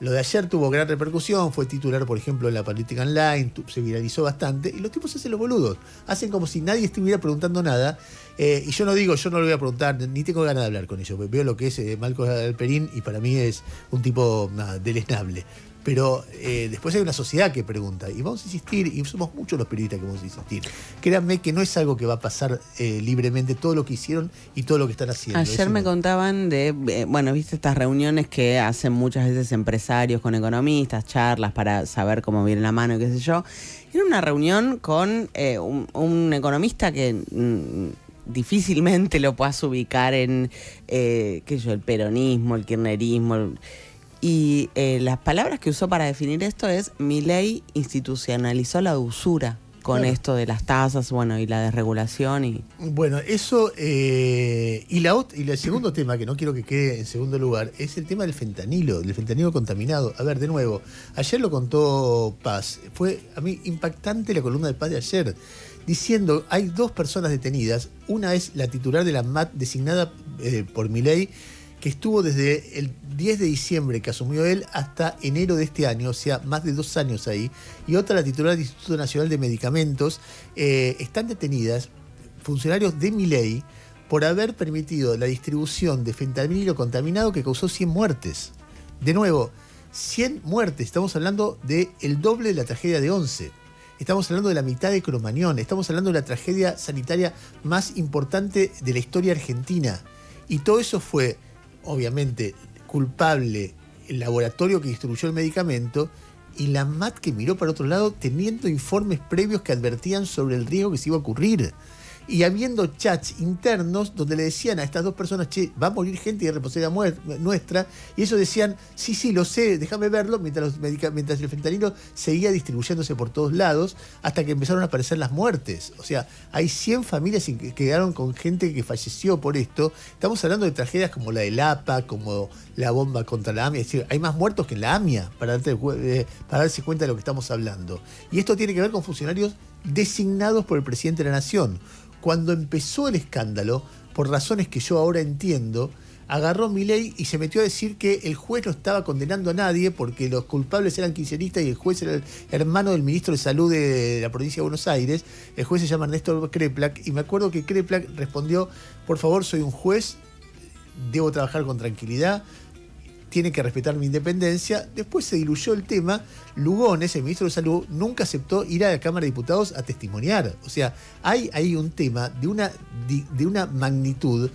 Lo de ayer tuvo gran repercusión, fue titular, por ejemplo, en la política online, se viralizó bastante, y los tipos se hacen los boludos. Hacen como si nadie estuviera preguntando nada, y yo no lo voy a preguntar, ni tengo ganas de hablar con ellos. Veo lo que es Malcolm Galperín y para mí es un tipo deleznable. Pero después hay una sociedad que pregunta, y vamos a insistir, y somos muchos los periodistas que vamos a insistir. Créanme que no es algo que va a pasar libremente, todo lo que hicieron y todo lo que están haciendo. Ayer me contaban de, viste estas reuniones que hacen muchas veces empresarios con economistas, charlas para saber cómo viene la mano y qué sé yo. Era una reunión con un economista que difícilmente lo puedas ubicar en el peronismo, el kirchnerismo. Y las palabras que usó para definir esto es: Milei institucionalizó la usura con esto de las tasas, y la desregulación. Bueno, eso, y el segundo tema, que no quiero que quede en segundo lugar, es el tema del fentanilo contaminado. A ver, de nuevo, ayer lo contó Paz, fue a mí impactante la columna de Paz de ayer, diciendo, hay 2 personas detenidas, una es la titular de la MAT designada por Milei, que estuvo desde el 10 de diciembre que asumió él hasta enero de este año, o sea, más de 2 años ahí, y otra, la titular del Instituto Nacional de Medicamentos. Están detenidas funcionarios de Milei por haber permitido la distribución de fentanilo contaminado que causó 100 muertes. De nuevo, 100 muertes, estamos hablando del doble de la tragedia de Once. Estamos hablando de la mitad de Cromañón, estamos hablando de la tragedia sanitaria más importante de la historia argentina. Y todo eso fue, obviamente, culpable el laboratorio que distribuyó el medicamento y la MAT que miró para otro lado teniendo informes previos que advertían sobre el riesgo que se iba a ocurrir. y habiendo chats internos donde le decían a estas dos personas, che, va a morir gente de repostería nuestra, y ellos decían, sí, lo sé, déjame verlo, mientras el fentanilo seguía distribuyéndose por todos lados, hasta que empezaron a aparecer las muertes. O sea, hay 100 familias que quedaron con gente que falleció por esto. Estamos hablando de tragedias como la del APA, como la bomba contra la AMIA, es decir, hay más muertos que en la AMIA, para darse cuenta de lo que estamos hablando. Y esto tiene que ver con funcionarios designados por el presidente de la Nación. Cuando empezó el escándalo, por razones que yo ahora entiendo, agarró Milei y se metió a decir que el juez no estaba condenando a nadie porque los culpables eran kirchneristas y el juez era el hermano del ministro de Salud de la provincia de Buenos Aires. El juez se llama Ernesto Kreplak, y me acuerdo que Kreplak respondió, por favor, soy un juez, debo trabajar con tranquilidad, tiene que respetar mi independencia. Después se diluyó el tema. Lugones, el ministro de Salud, nunca aceptó ir a la Cámara de Diputados a testimoniar. O sea, hay ahí un tema de una magnitud.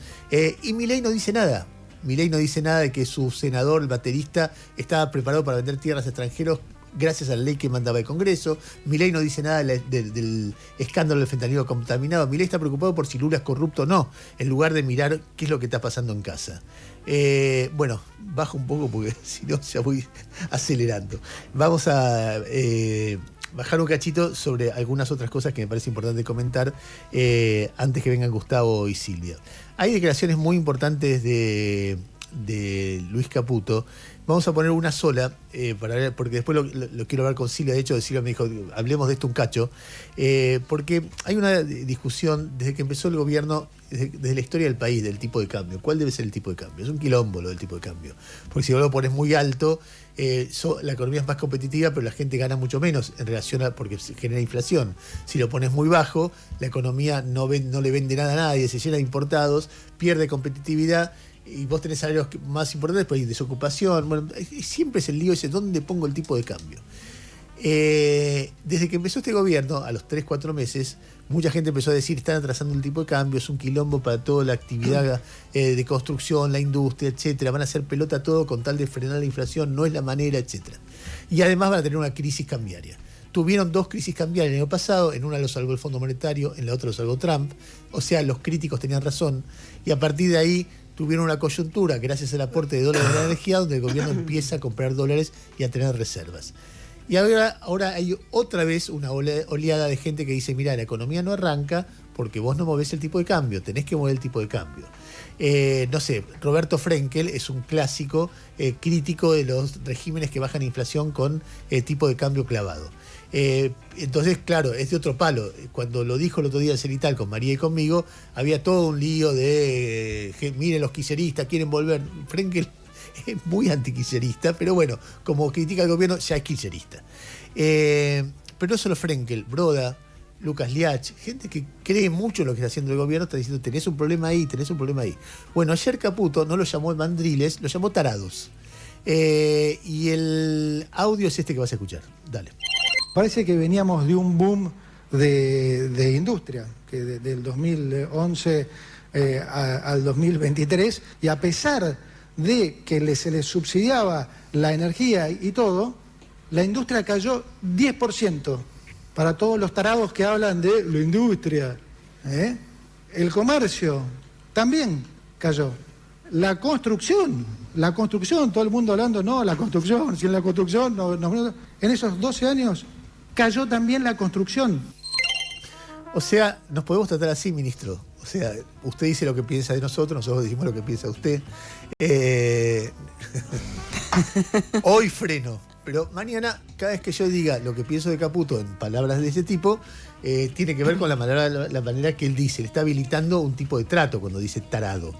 Y Milei no dice nada. Milei no dice nada de que su senador, el baterista, estaba preparado para vender tierras a extranjeros gracias a la ley que mandaba el Congreso. Milei no dice nada del escándalo del fentanilo contaminado. Milei está preocupado por si Lula es corrupto o no, en lugar de mirar qué es lo que está pasando en casa. Bueno, bajo un poco porque si no ya voy acelerando. Vamos a bajar un cachito sobre algunas otras cosas que me parece importante comentar antes que vengan Gustavo y Silvia. Hay declaraciones muy importantes de Luis Caputo. Vamos a poner una sola, porque después lo quiero hablar con Silvia. De hecho, Silvia me dijo, hablemos de esto un cacho, porque hay una discusión desde que empezó el gobierno, desde la historia del país, del tipo de cambio. ¿Cuál debe ser el tipo de cambio? Es un quilombo lo del tipo de cambio. Porque si vos lo pones muy alto, la economía es más competitiva, pero la gente gana mucho menos en relación porque se genera inflación. Si lo pones muy bajo, la economía no le vende nada a nadie, se llena de importados, pierde competitividad, y vos tenés salarios más importantes, pues hay desocupación. Bueno, siempre es el lío ese, ¿dónde pongo el tipo de cambio? Desde que empezó este gobierno, a los 3-4 meses, mucha gente empezó a decir, están atrasando el tipo de cambio, es un quilombo para toda la actividad de construcción, la industria, etcétera, van a hacer pelota todo con tal de frenar la inflación, no es la manera, etcétera. Y además van a tener una crisis cambiaria. Tuvieron 2 crisis cambiarias el año pasado, en una lo salvó el Fondo Monetario, en la otra lo salvó Trump, o sea, los críticos tenían razón, y a partir de ahí tuvieron una coyuntura, gracias al aporte de dólares de la energía, donde el gobierno empieza a comprar dólares y a tener reservas. Y ahora hay otra vez una oleada de gente que dice, mira, la economía no arranca porque vos no movés el tipo de cambio, tenés que mover el tipo de cambio. No sé, Roberto Frenkel es un clásico crítico de los regímenes que bajan inflación con tipo de cambio clavado. Entonces, claro, es de otro palo. Cuando lo dijo el otro día el Cenital con María y conmigo, había todo un lío de, miren, los kirchneristas quieren volver. Frenkel es muy antiquillerista, pero bueno, como critica al gobierno, ya es kirchnerista. Pero no solo Frenkel, Broda, Lucas Liach, gente que cree mucho en lo que está haciendo el gobierno, está diciendo, tenés un problema ahí, tenés un problema ahí. Bueno, ayer Caputo no lo llamó mandriles, lo llamó tarados. Y el audio es este que vas a escuchar. Dale. Parece que veníamos de un boom de industria, que del 2011 al 2023, y a pesar de que se les subsidiaba la energía y todo, la industria cayó 10%. Para todos los tarados que hablan de la industria, el comercio también cayó. La construcción, todo el mundo hablando, no, la construcción, si en la construcción, en esos 12 años cayó también la construcción. O sea, nos podemos tratar así, ministro. O sea, usted dice lo que piensa de nosotros decimos lo que piensa usted. Hoy freno, pero mañana, cada vez que yo diga lo que pienso de Caputo en palabras de ese tipo, tiene que ver con la manera que él dice. Le está habilitando un tipo de trato cuando dice tarado.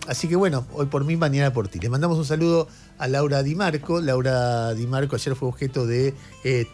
Así que bueno, hoy por mí, mañana por ti. Le mandamos un saludo a Laura Di Marco. Laura Di Marco ayer fue objeto de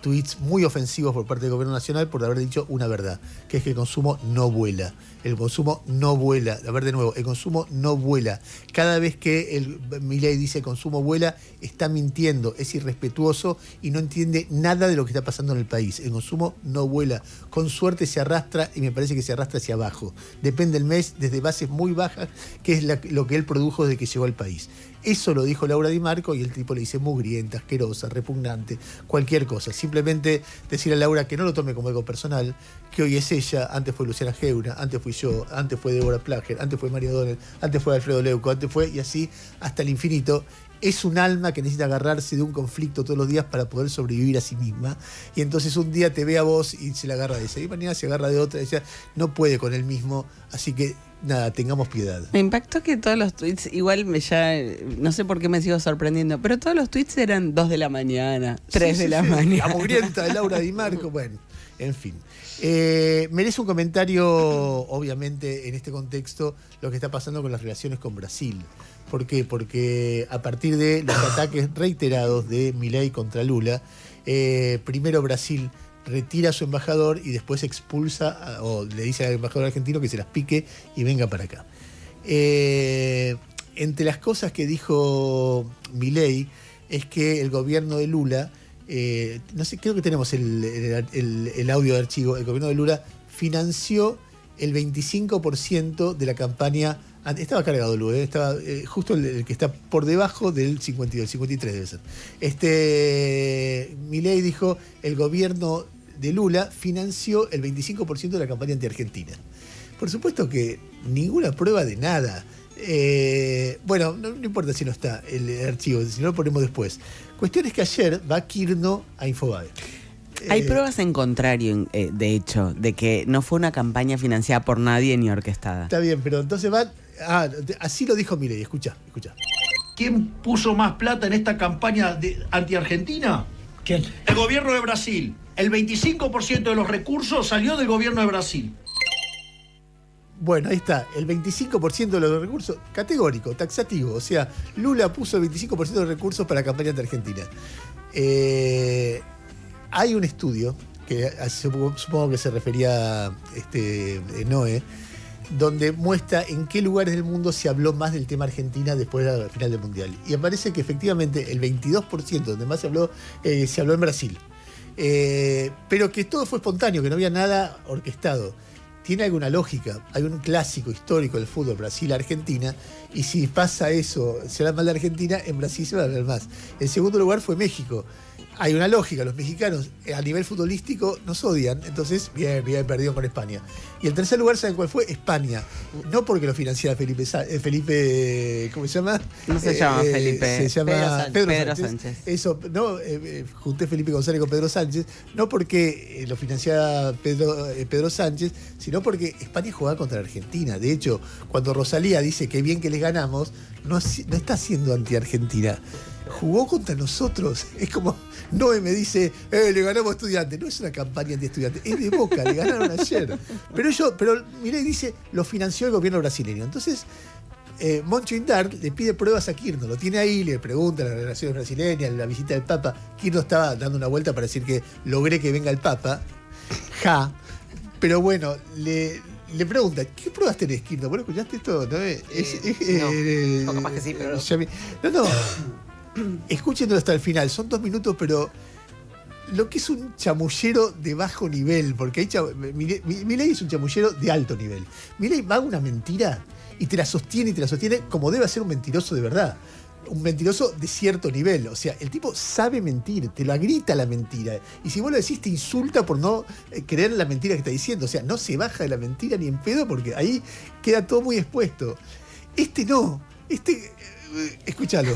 tweets muy ofensivos por parte del gobierno nacional por haber dicho una verdad, que es que el consumo no vuela. El consumo no vuela. A ver, de nuevo, el consumo no vuela. Cada vez que Milei dice el consumo vuela, está mintiendo, es irrespetuoso y no entiende nada de lo que está pasando en el país. El consumo no vuela. Con suerte se arrastra, y me parece que se arrastra hacia abajo. Depende del mes, desde bases muy bajas, que es lo que él produjo desde que llegó al país. Eso lo dijo Laura Di Marco y el tipo le dice mugrienta, asquerosa, repugnante, cualquier cosa. Simplemente decirle a Laura que no lo tome como algo personal, que hoy es ella, antes fue Luciana Geura, antes fui yo, antes fue Deborah Plager, antes fue Mario O'Donnell, antes fue Alfredo Leuco, antes fue, y así hasta el infinito. Es un alma que necesita agarrarse de un conflicto todos los días para poder sobrevivir a sí misma. Y entonces un día te ve a vos y se la agarra de esa. Y mañana se agarra de otra. Y ella no puede con él mismo. Así que, nada, tengamos piedad. Me impactó que todos los tweets, igual no sé por qué me sigo sorprendiendo, pero todos los tweets eran 2 de la mañana, 3 de la mañana. La mugrienta de Laura Di Marco. Bueno, en fin. Merece un comentario, obviamente, en este contexto, lo que está pasando con las relaciones con Brasil. ¿Por qué? Porque a partir de los ataques reiterados de Milei contra Lula, primero Brasil retira a su embajador y después expulsa o le dice al embajador argentino que se las pique y venga para acá. Entre las cosas que dijo Milei es que el gobierno de Lula, no sé, creo que tenemos el audio de archivo, el gobierno de Lula financió el 25% de la campaña. Estaba cargado Lula, estaba justo el que está por debajo del 52, el 53 debe ser. Milei dijo, el gobierno de Lula financió el 25% de la campaña anti-argentina. Por supuesto que ninguna prueba de nada. Bueno, no importa si no está el archivo, si no lo ponemos después. Cuestión es que ayer va Kirno a Infobae. Hay pruebas en contrario, de hecho, de que no fue una campaña financiada por nadie ni orquestada. Está bien, pero entonces van... así lo dijo Milei, escucha. ¿Quién puso más plata en esta campaña anti-argentina? ¿Quién? El gobierno de Brasil. El 25% de los recursos salió del gobierno de Brasil. Bueno, ahí está, el 25% de los recursos, categórico, taxativo. O sea, Lula puso el 25% de los recursos para la campaña anti-argentina. Hay un estudio, que supongo que se refería a Noé, donde muestra en qué lugares del mundo se habló más del tema Argentina después de la final del Mundial. Y aparece que efectivamente el 22% donde más se habló en Brasil. Pero que todo fue espontáneo, que no había nada orquestado. Tiene alguna lógica. Hay un clásico histórico del fútbol, Brasil-Argentina, y si pasa eso, se habla mal de Argentina, en Brasil se va a hablar más. El segundo lugar fue México. Hay una lógica, los mexicanos a nivel futbolístico nos odian, entonces bien, perdido con España. Y el tercer lugar, ¿saben cuál fue? España. No porque lo financiara Felipe, ¿cómo se llama? No se llama Felipe. Se llama Pedro Sánchez. Eso, no, junté Felipe González con Pedro Sánchez, no porque lo financiara Pedro Sánchez, sino porque España jugaba contra Argentina. De hecho, cuando Rosalía dice que bien que les ganamos, no está siendo anti-Argentina. Jugó contra nosotros. Es como Noé me dice, le ganamos a Estudiantes. No es una campaña anti-Estudiantes, es de Boca, le ganaron ayer. Pero Milei dice, lo financió el gobierno brasileño. Entonces, Moncho Indart le pide pruebas a Kirno, lo tiene ahí, le pregunta las relaciones brasileñas, la visita del Papa. Kirno estaba dando una vuelta para decir que logré que venga el Papa. Pero bueno, le pregunta, ¿qué pruebas tenés, Kirno? ¿Vos escuchaste esto? No, capaz que sí, pero no. Escúchenlo hasta el final, son 2 minutos, pero lo que es un chamullero de bajo nivel, porque Milei es un chamullero de alto nivel. Milei va a una mentira y te la sostiene como debe ser un mentiroso de verdad. Un mentiroso de cierto nivel. O sea, el tipo sabe mentir, te la grita la mentira. Y si vos lo decís, te insulta por no creer la mentira que está diciendo. O sea, no se baja de la mentira ni en pedo porque ahí queda todo muy expuesto. Escúchalo.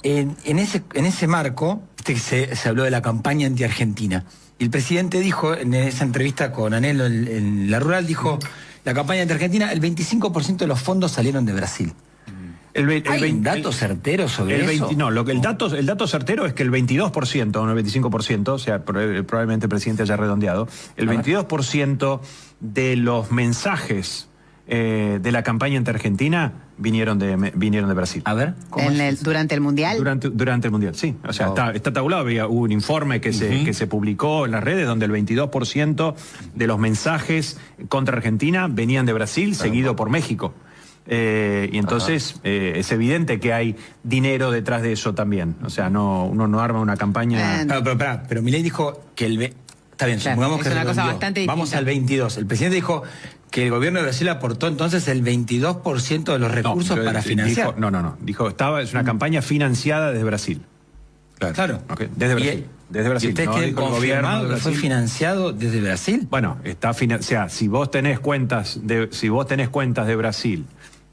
En ese marco, se habló de la campaña anti-argentina. Y el presidente dijo, en esa entrevista con Anhelo en La Rural, la campaña anti-argentina, el 25% de los fondos salieron de Brasil. ¿Hay un dato certero sobre eso? No, el dato certero es que el 22%, no el 25%, o sea, probablemente el presidente haya redondeado, el 22% de los mensajes de la campaña anti-argentina vinieron de Brasil. A ver, ¿durante el Mundial? Durante el Mundial, sí. O sea, está tabulado. Hubo un informe que se publicó en las redes donde el 22% de los mensajes contra Argentina venían de Brasil, seguido por México. Y entonces es evidente que hay dinero detrás de eso también. O sea, uno no arma una campaña... Pero Milei dijo que está bien, supongamos que es una cosa bastante distinta. Vamos al 22. El presidente dijo que el gobierno de Brasil aportó entonces el 22% de los recursos para financiar. Dijo, es una campaña financiada desde Brasil. Claro. Okay, desde Brasil. Desde Brasil. ¿Y ustedes quieren confirmar que fue financiado desde Brasil? Bueno, está financiado. Si vos tenés cuentas de Brasil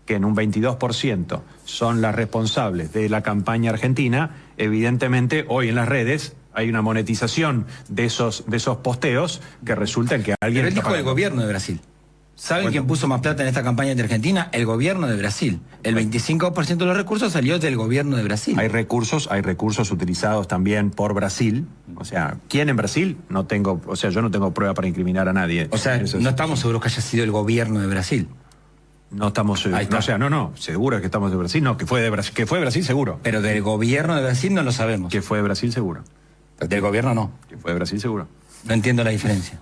que en un 22% son las responsables de la campaña argentina, evidentemente hoy en las redes hay una monetización de esos posteos que resulta que alguien... Pero él dijo el gobierno de Brasil. ¿Saben quién puso más plata en esta campaña de Argentina? El gobierno de Brasil. El 25% de los recursos salió del gobierno de Brasil. Hay recursos utilizados también por Brasil. O sea, ¿quién en Brasil? Yo no tengo prueba para incriminar a nadie. O sea, no estamos seguros que haya sido el gobierno de Brasil. No estamos seguros. Seguro que estamos de Brasil. No, que fue de Brasil seguro. Pero del gobierno de Brasil no lo sabemos. Que fue de Brasil seguro. Del gobierno no. Que fue de Brasil seguro. No entiendo la diferencia.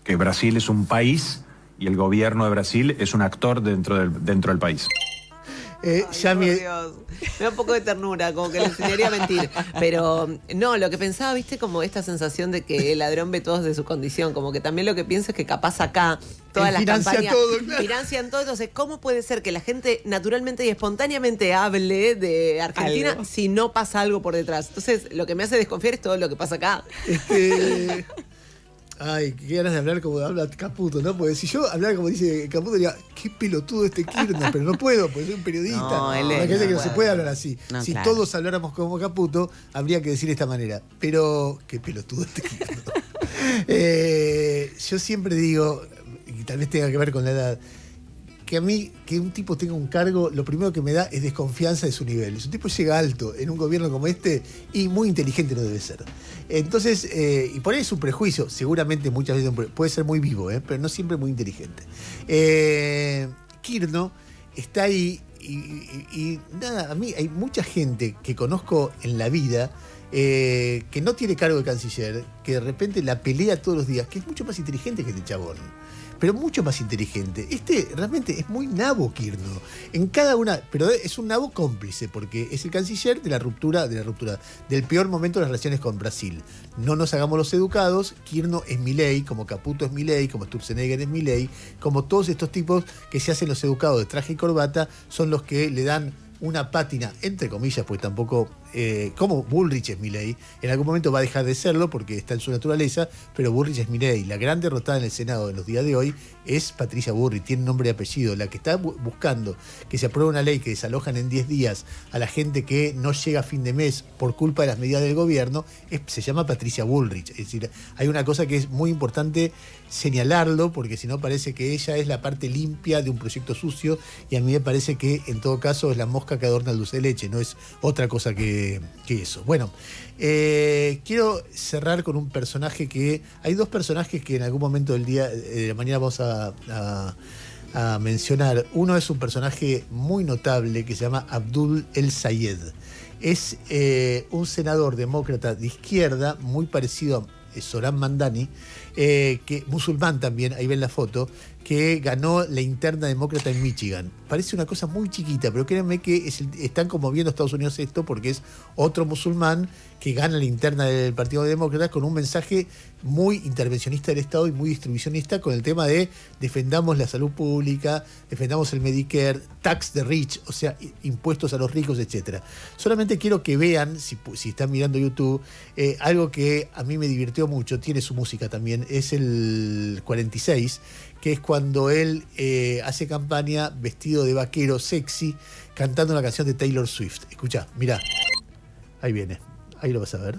Que Brasil es un país y el gobierno de Brasil es un actor dentro del país. Dios. Me da un poco de ternura, como que le enseñaría a mentir. Pero no, lo que pensaba, viste, como esta sensación de que el ladrón ve todos de su condición. Como que también lo que pienso es que capaz acá todas las campañas financian todo. Entonces, ¿cómo puede ser que la gente naturalmente y espontáneamente hable de Argentina si no pasa algo por detrás? Entonces, lo que me hace desconfiar es todo lo que pasa acá. Ay, qué ganas de hablar como habla Caputo, ¿no? Porque si yo hablara como dice Caputo, diría, qué pelotudo Kirchner, pero no puedo, porque soy un periodista. No, no se puede hablar así. No, si todos habláramos como Caputo, habría que decir de esta manera. Pero, qué pelotudo Kirchner. Yo siempre digo, y tal vez tenga que ver con la edad, que a mí, que un tipo tenga un cargo, lo primero que me da es desconfianza de su nivel. Si un tipo llega alto en un gobierno como este, y muy inteligente no debe ser. Entonces, y por ahí es un prejuicio, seguramente muchas veces puede ser muy vivo, pero no siempre muy inteligente. Kirchner está ahí y nada, a mí hay mucha gente que conozco en la vida que no tiene cargo de canciller, que de repente la pelea todos los días, que es mucho más inteligente que este chabón. Pero mucho más inteligente. Realmente es muy nabo Kirchner. En cada una, pero es un nabo cómplice, porque es el canciller de la ruptura, del peor momento de las relaciones con Brasil. No nos hagamos los educados, Kirchner es Milei, como Caputo es Milei, como Sturzenegger es Milei, como todos estos tipos que se hacen los educados de traje y corbata, son los que le dan una pátina, entre comillas, pues tampoco, como Bullrich es Milei, en algún momento va a dejar de serlo porque está en su naturaleza, pero Bullrich es Milei. La gran derrotada en el Senado en los días de hoy es Patricia Bullrich, tiene nombre y apellido. La que está buscando que se apruebe una ley que desalojan en 10 días a la gente que no llega a fin de mes por culpa de las medidas del gobierno, se llama Patricia Bullrich. Es decir, hay una cosa que es muy importante señalarlo, porque si no parece que ella es la parte limpia de un proyecto sucio, y a mí me parece que en todo caso es la mosca que adorna el dulce de leche, no es otra cosa que eso. Bueno, quiero cerrar con un personaje que... Hay dos personajes que en algún momento del día, de la mañana vamos a mencionar. Uno es un personaje muy notable que se llama Abdul El Sayed. Es un senador demócrata de izquierda, muy parecido a Zoran Mandani, que musulmán también, ahí ven la foto, que ganó la interna demócrata en Michigan. Parece una cosa muy chiquita, pero créanme que están conmoviendo a Estados Unidos esto, porque es otro musulmán que gana la interna del Partido Demócrata con un mensaje muy intervencionista del Estado y muy distribucionista, con el tema de defendamos la salud pública, defendamos el Medicare, tax the rich, o sea, impuestos a los ricos, etc. Solamente quiero que vean, si están mirando YouTube, algo que a mí me divirtió mucho, tiene su música también, es el 46, que es cuando él hace campaña vestido de vaquero sexy, cantando una canción de Taylor Swift. Escuchá, mirá, ahí viene. Ahí lo vas a ver.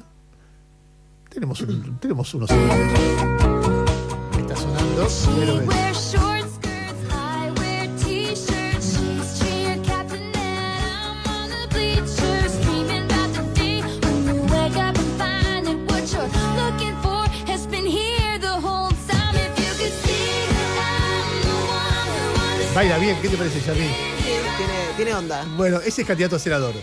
Tenemos unos segundos. Está sonando. Ya lo ves. Baila bien, ¿qué te parece, Yami? Tiene onda. Bueno, ese es candidato a senador.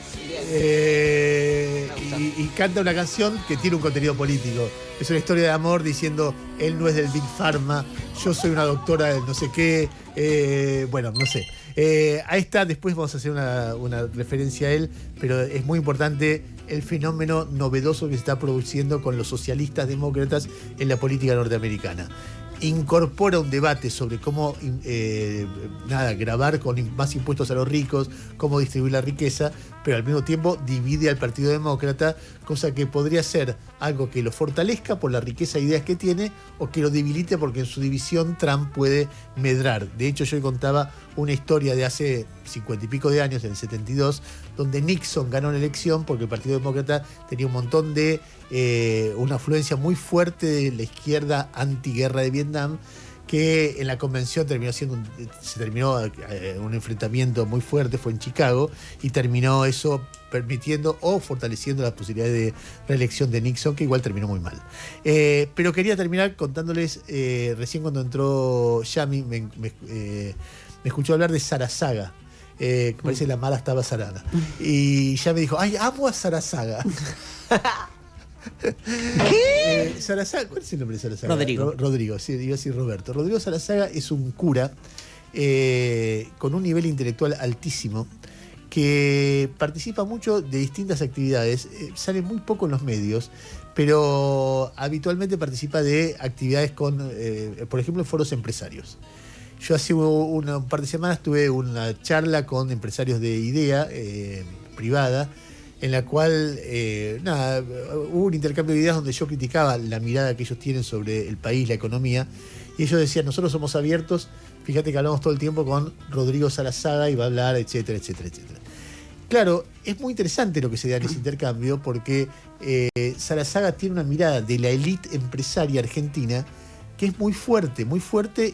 Y canta una canción que tiene un contenido político. Es una historia de amor diciendo, él no es del Big Pharma, yo soy una doctora de no sé qué. Bueno, no sé. Ahí está, después vamos a hacer una referencia a él, pero es muy importante el fenómeno novedoso que se está produciendo con los socialistas demócratas en la política norteamericana. incorpora un debate sobre cómo grabar con más impuestos a los ricos, cómo distribuir la riqueza, pero al mismo tiempo divide al Partido Demócrata, cosa que podría ser algo que lo fortalezca por la riqueza de ideas que tiene o que lo debilite porque en su división Trump puede medrar. De hecho, yo contaba una historia de hace 50 y pico de años, en el 72, donde Nixon ganó la elección porque el Partido Demócrata tenía un montón de una afluencia muy fuerte de la izquierda antiguerra de Vietnam, que en la convención se terminó un enfrentamiento muy fuerte, fue en Chicago, y terminó eso permitiendo o fortaleciendo la posibilidad de reelección de Nixon, que igual terminó muy mal. Pero quería terminar contándoles, recién cuando entró Yami, me escuchó hablar de Sarasaga. Que parece la mala estaba Sarana. Y ya me dijo, ¡ay, amo a Sarasaga! ¿Qué? Sarasaga, ¿cuál es el nombre de Sarasaga? Rodrigo, sí, iba a decir Roberto. Rodrigo Sarasaga es un cura con un nivel intelectual altísimo que participa mucho de distintas actividades, sale muy poco en los medios, pero habitualmente participa de actividades con, por ejemplo, en foros empresarios. Yo hace un par de semanas tuve una charla con empresarios de IDEA privada, en la cual hubo un intercambio de ideas donde yo criticaba la mirada que ellos tienen sobre el país, la economía, y ellos decían, nosotros somos abiertos, fíjate que hablamos todo el tiempo con Rodrigo Sarasaga y va a hablar, etcétera, etcétera, etcétera. Claro, es muy interesante lo que se da en ese intercambio porque Sarasaga tiene una mirada de la élite empresaria argentina que es muy fuerte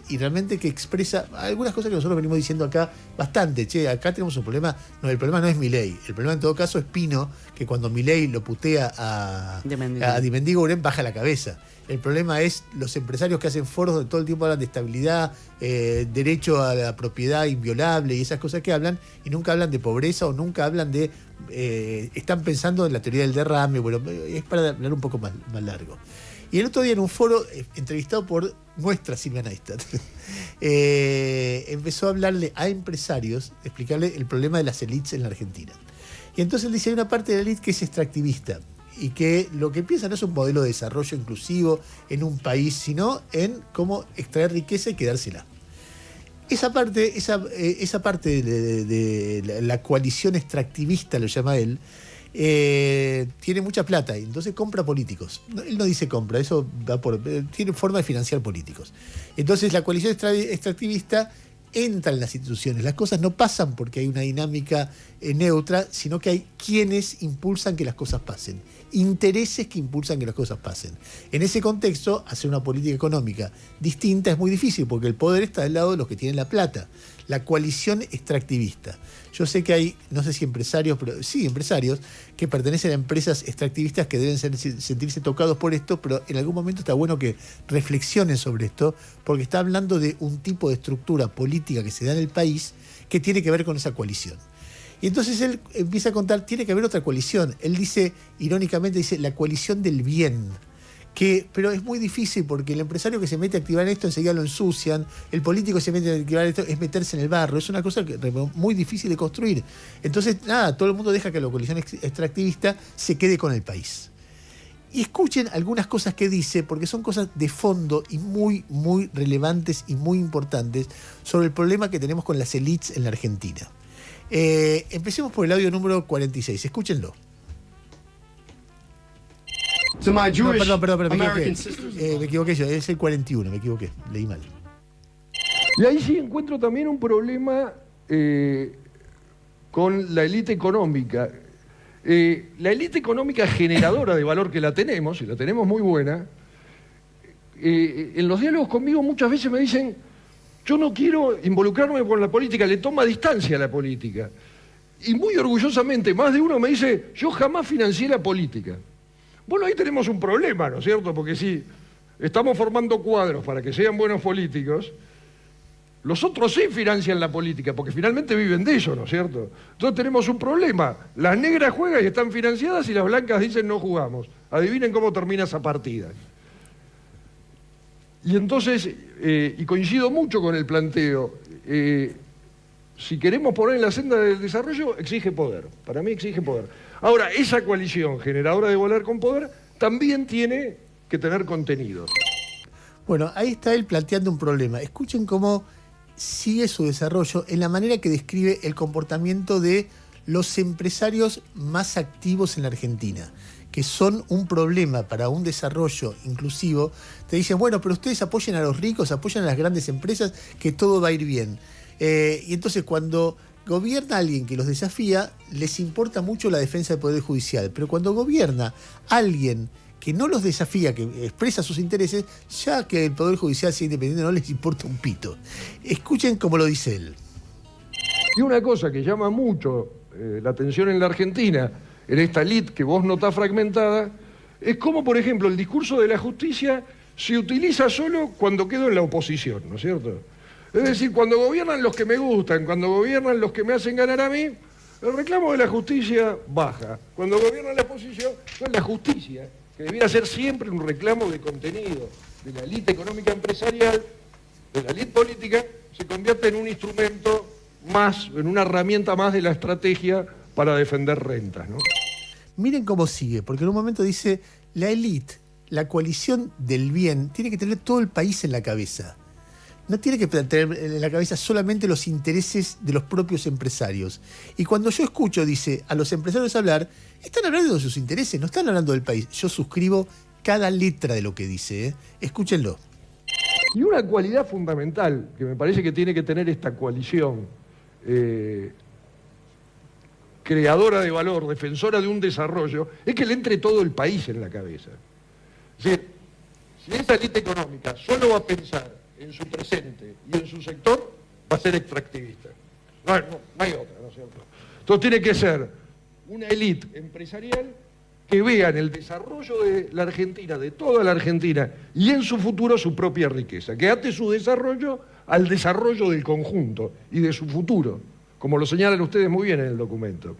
y realmente que expresa algunas cosas que nosotros venimos diciendo acá bastante. Che, acá tenemos un problema. No, el problema no es Milei. El problema en todo caso es Pino, que cuando Milei lo putea a Di Mendigo baja la cabeza. El problema es los empresarios que hacen foros donde todo el tiempo hablan de estabilidad, derecho a la propiedad inviolable y esas cosas que hablan, y nunca hablan de pobreza o nunca hablan de... están pensando en la teoría del derrame. Bueno, es para hablar un poco más largo. Y el otro día en un foro, entrevistado por nuestra Silvia Neistat, empezó a hablarle a empresarios, explicarle el problema de las élites en la Argentina. Y entonces él dice, hay una parte de la élite que es extractivista y que lo que piensa no es un modelo de desarrollo inclusivo en un país, sino en cómo extraer riqueza y quedársela. Esa parte de la coalición extractivista, lo llama él, tiene mucha plata y entonces compra políticos. Él no dice compra, eso va tiene forma de financiar políticos. Entonces la coalición extractivista entra en las instituciones. Las cosas no pasan porque hay una dinámica neutra, sino que hay quienes impulsan que las cosas pasen, intereses que impulsan que las cosas pasen. En ese contexto, hacer una política económica distinta es muy difícil porque el poder está del lado de los que tienen la plata. La coalición extractivista. Yo sé que hay, no sé si empresarios, pero sí empresarios que pertenecen a empresas extractivistas que deben sentirse tocados por esto, pero en algún momento está bueno que reflexionen sobre esto, porque está hablando de un tipo de estructura política que se da en el país que tiene que ver con esa coalición. Y entonces él empieza a contar, tiene que haber otra coalición. Él dice, irónicamente, dice, la coalición del bien. Pero es muy difícil porque el empresario que se mete a activar esto enseguida lo ensucian, el político que se mete a activar esto es meterse en el barro, es una cosa muy difícil de construir. Entonces, todo el mundo deja que la coalición extractivista se quede con el país. Y escuchen algunas cosas que dice, porque son cosas de fondo y muy, muy relevantes y muy importantes sobre el problema que tenemos con las élites en la Argentina. Empecemos por el audio número 46, escúchenlo. Perdón, me equivoqué yo, es el 41, me equivoqué, leí mal. Y ahí sí encuentro también un problema con la élite económica. La élite económica generadora de valor que la tenemos, y la tenemos muy buena, en los diálogos conmigo muchas veces me dicen, yo no quiero involucrarme con la política, le toma distancia a la política. Y muy orgullosamente, más de uno me dice, yo jamás financié la política. Bueno, ahí tenemos un problema, ¿no es cierto? Porque si estamos formando cuadros para que sean buenos políticos, los otros sí financian la política, porque finalmente viven de eso, ¿no es cierto? Entonces tenemos un problema. Las negras juegan y están financiadas y las blancas dicen no jugamos. Adivinen cómo termina esa partida. Y entonces, y coincido mucho con el planteo, si queremos poner en la senda del desarrollo, exige poder. Para mí exige poder. Ahora, esa coalición generadora de valor con poder también tiene que tener contenidos. Bueno, ahí está él planteando un problema. Escuchen cómo sigue su desarrollo en la manera que describe el comportamiento de los empresarios más activos en la Argentina, que son un problema para un desarrollo inclusivo. Te dicen, bueno, pero ustedes apoyen a los ricos, apoyan a las grandes empresas, que todo va a ir bien. Y entonces cuando gobierna alguien que los desafía, les importa mucho la defensa del Poder Judicial. Pero cuando gobierna alguien que no los desafía, que expresa sus intereses, ya que el Poder Judicial sea independiente no les importa un pito. Escuchen cómo lo dice él. Y una cosa que llama mucho la atención en la Argentina, en esta elite que vos notás fragmentada, es como, por ejemplo, el discurso de la justicia se utiliza solo cuando quedo en la oposición, ¿no es cierto? Es decir, cuando gobiernan los que me gustan, cuando gobiernan los que me hacen ganar a mí, el reclamo de la justicia baja. Cuando gobierna la oposición, la justicia, que debiera ser siempre un reclamo de contenido de la élite económica empresarial, de la élite política, se convierte en un instrumento más, en una herramienta más de la estrategia para defender rentas, ¿no? Miren cómo sigue, porque en un momento dice, la élite, la coalición del bien, tiene que tener todo el país en la cabeza. No tiene que tener en la cabeza solamente los intereses de los propios empresarios. Y cuando yo escucho, dice, a los empresarios hablar, están hablando de sus intereses, no están hablando del país. Yo suscribo cada letra de lo que dice, ¿eh? Escúchenlo. Y una cualidad fundamental que me parece que tiene que tener esta coalición creadora de valor, defensora de un desarrollo, es que le entre todo el país en la cabeza. Es decir, si esta élite económica solo va a pensar en su presente y en su sector, va a ser extractivista. No hay otra, ¿no es cierto? Entonces tiene que ser una élite empresarial que vea en el desarrollo de la Argentina, de toda la Argentina, y en su futuro su propia riqueza, que ate su desarrollo al desarrollo del conjunto y de su futuro, como lo señalan ustedes muy bien en el documento.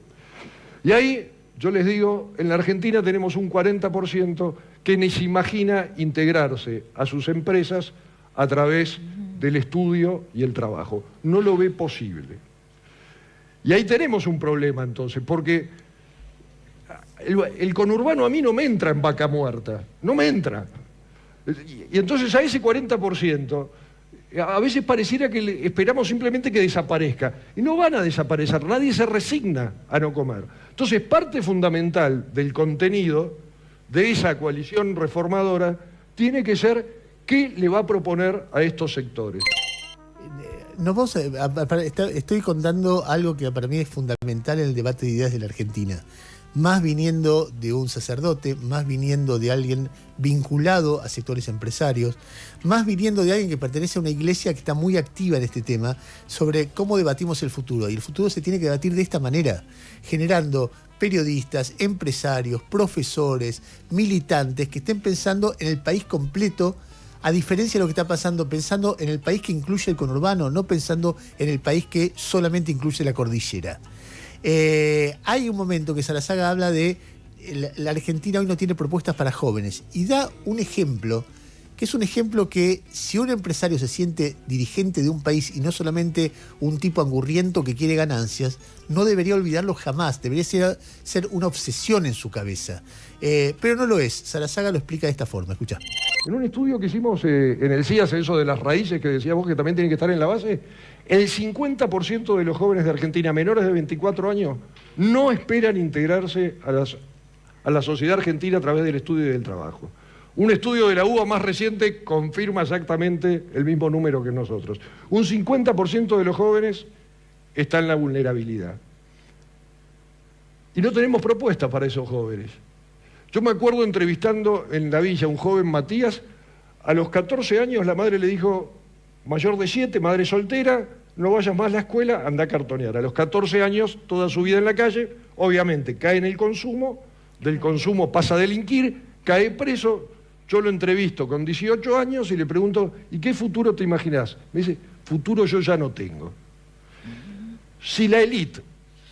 Y ahí, yo les digo, en la Argentina tenemos un 40% que ni se imagina integrarse a sus empresas a través del estudio y el trabajo. No lo ve posible. Y ahí tenemos un problema entonces, porque el conurbano a mí no me entra en vaca muerta, no me entra. Y entonces a ese 40%, a veces pareciera que esperamos simplemente que desaparezca. Y no van a desaparecer, nadie se resigna a no comer. Entonces parte fundamental del contenido de esa coalición reformadora tiene que ser qué le va a proponer a estos sectores. Estoy contando algo que para mí es fundamental en el debate de ideas de la Argentina. Más viniendo de un sacerdote, más viniendo de alguien vinculado a sectores empresarios, más viniendo de alguien que pertenece a una iglesia que está muy activa en este tema, sobre cómo debatimos el futuro. Y el futuro se tiene que debatir de esta manera, generando periodistas, empresarios, profesores, militantes que estén pensando en el país completo, a diferencia de lo que está pasando, pensando en el país que incluye el conurbano, no pensando en el país que solamente incluye la cordillera. Hay un momento que Sarazaga habla de la Argentina hoy no tiene propuestas para jóvenes y da un ejemplo, que es un ejemplo que si un empresario se siente dirigente de un país y no solamente un tipo angurriento que quiere ganancias, no debería olvidarlo jamás, debería ser una obsesión en su cabeza. Pero no lo es. Sarazaga lo explica de esta forma, escuchá. En un estudio que hicimos en el CIAS, eso de las raíces que decías vos que también tienen que estar en la base, el 50% de los jóvenes de Argentina menores de 24 años no esperan integrarse a la sociedad argentina a través del estudio y del trabajo. Un estudio de la UBA más reciente confirma exactamente el mismo número que nosotros. Un 50% de los jóvenes está en la vulnerabilidad. Y no tenemos propuestas para esos jóvenes. Yo me acuerdo entrevistando en la villa a un joven Matías, a los 14 años la madre le dijo, mayor de 7, madre soltera, no vayas más a la escuela, anda a cartonear. A los 14 años, toda su vida en la calle, obviamente cae en el consumo, del consumo pasa a delinquir, cae preso. Yo lo entrevisto con 18 años y le pregunto, ¿y qué futuro te imaginás? Me dice, futuro yo ya no tengo. Si la élite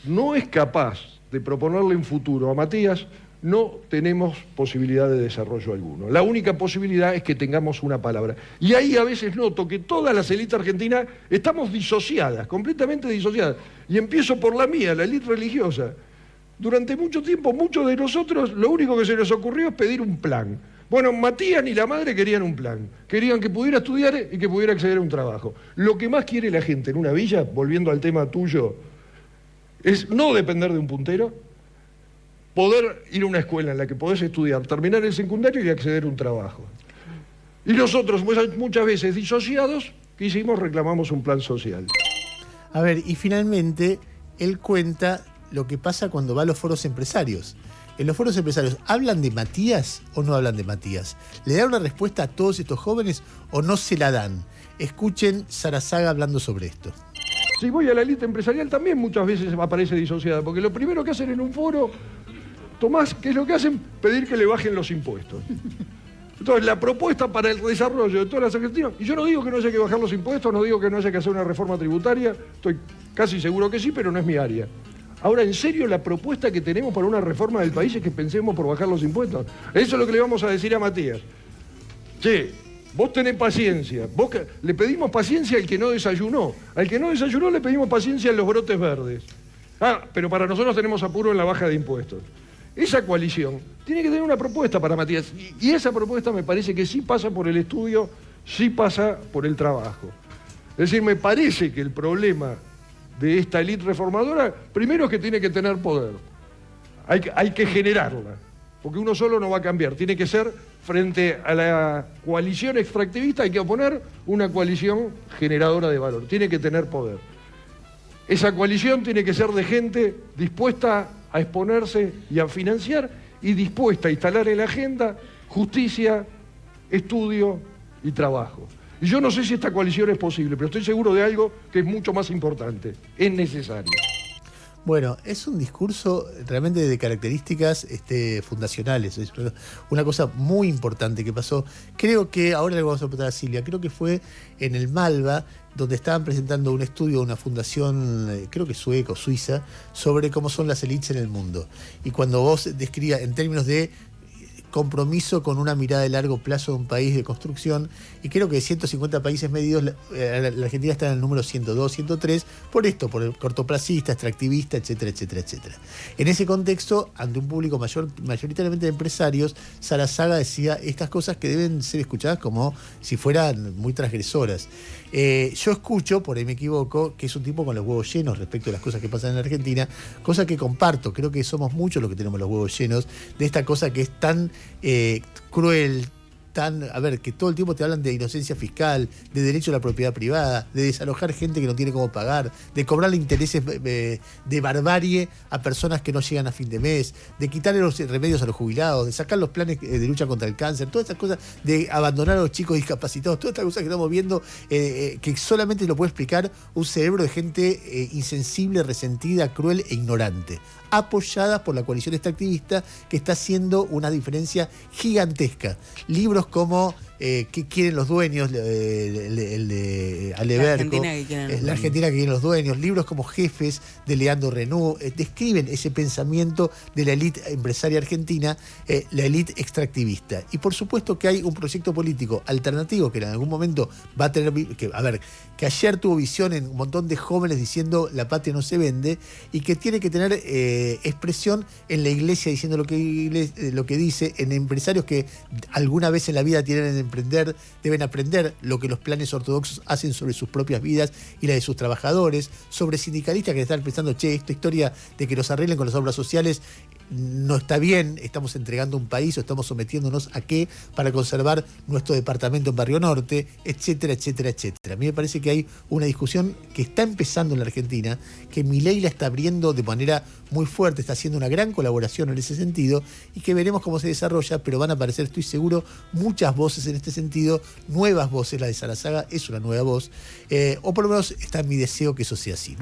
no es capaz de proponerle un futuro a Matías, no tenemos posibilidad de desarrollo alguno. La única posibilidad es que tengamos una palabra. Y ahí a veces noto que todas las élites argentinas estamos disociadas, completamente disociadas. Y empiezo por la mía, la élite religiosa. Durante mucho tiempo, muchos de nosotros, lo único que se nos ocurrió es pedir un plan. Bueno, Matías ni la madre querían un plan. Querían que pudiera estudiar y que pudiera acceder a un trabajo. Lo que más quiere la gente en una villa, volviendo al tema tuyo, es no depender de un puntero, poder ir a una escuela en la que podés estudiar, terminar el secundario y acceder a un trabajo. Y nosotros, muchas veces disociados, ¿qué hicimos? Reclamamos un plan social. A ver, y finalmente, él cuenta lo que pasa cuando va a los foros empresarios. En los foros empresarios, ¿hablan de Matías o no hablan de Matías? ¿Le dan una respuesta a todos estos jóvenes o no se la dan? Escuchen Sarazaga hablando sobre esto. Si voy a la élite empresarial también muchas veces aparece disociada, porque lo primero que hacen en un foro, Tomás, ¿qué es lo que hacen? Pedir que le bajen los impuestos. Entonces, la propuesta para el desarrollo de todas las argentinas, y yo no digo que no haya que bajar los impuestos, no digo que no haya que hacer una reforma tributaria, estoy casi seguro que sí, pero no es mi área. Ahora, en serio, la propuesta que tenemos para una reforma del país es que pensemos por bajar los impuestos. Eso es lo que le vamos a decir a Matías. Che, vos tenés paciencia. Le pedimos paciencia al que no desayunó. Al que no desayunó le pedimos paciencia en los brotes verdes. Ah, pero para nosotros tenemos apuro en la baja de impuestos. Esa coalición tiene que tener una propuesta para Matías. Y esa propuesta me parece que sí pasa por el estudio, sí pasa por el trabajo. Es decir, me parece que el problema de esta élite reformadora, primero es que tiene que tener poder. Hay que generarla, porque uno solo no va a cambiar. Tiene que ser, frente a la coalición extractivista, hay que oponer una coalición generadora de valor. Tiene que tener poder. Esa coalición tiene que ser de gente dispuesta a exponerse y a financiar y dispuesta a instalar en la agenda justicia, estudio y trabajo. Y yo no sé si esta coalición es posible, pero estoy seguro de algo que es mucho más importante. Es necesario. Bueno, es un discurso realmente de características fundacionales. Es una cosa muy importante que pasó. Creo que, ahora le vamos a preguntar a Silvia, creo que fue en el Malva, donde estaban presentando un estudio de una fundación, creo que sueca o suiza, sobre cómo son las élites en el mundo. Y cuando vos describías en términos de compromiso con una mirada de largo plazo de un país de construcción, y creo que de 150 países medidos, la Argentina está en el número 102, 103, por esto, por el cortoplacista, extractivista, etcétera, etcétera, etcétera. En ese contexto, ante un público mayoritariamente de empresarios, Sarazaga decía estas cosas que deben ser escuchadas como si fueran muy transgresoras. Yo escucho, por ahí me equivoco, que es un tipo con los huevos llenos respecto a las cosas que pasan en Argentina, cosa que comparto. Creo que somos muchos los que tenemos los huevos llenos de esta cosa que es tan cruel, que todo el tiempo te hablan de inocencia fiscal, de derecho a la propiedad privada, de desalojar gente que no tiene cómo pagar, de cobrarle intereses de barbarie a personas que no llegan a fin de mes, de quitarle los remedios a los jubilados, de sacar los planes de lucha contra el cáncer, todas estas cosas, de abandonar a los chicos discapacitados, todas estas cosas que estamos viendo, que solamente lo puede explicar un cerebro de gente insensible, resentida, cruel e ignorante, apoyadas por la coalición extractivista, que está haciendo una diferencia gigantesca. Libros como ¿Qué quieren los dueños? El de Aleberco. La Argentina que quieren los dueños. Libros como Jefes, de Leandro Renú, describen ese pensamiento de la élite empresaria argentina, la élite extractivista. Y por supuesto que hay un proyecto político alternativo que en algún momento va a tener... que ayer tuvo visión en un montón de jóvenes diciendo la patria no se vende, y que tiene que tener expresión en la iglesia diciendo lo que dice, en empresarios que alguna vez en la vida deben aprender lo que los planes ortodoxos hacen sobre sus propias vidas y la de sus trabajadores, sobre sindicalistas que están pensando, esta historia de que nos arreglen con las obras sociales no está bien, estamos entregando un país o estamos sometiéndonos a qué para conservar nuestro departamento en Barrio Norte, etcétera, etcétera, etcétera. A mí me parece que hay una discusión que está empezando en la Argentina, que Milei la está abriendo de manera muy fuerte, está haciendo una gran colaboración en ese sentido, y que veremos cómo se desarrolla, pero van a aparecer, estoy seguro, muchas voces en este sentido, nuevas voces. La de Sarazaga es una nueva voz, o por lo menos está mi deseo que eso sea así.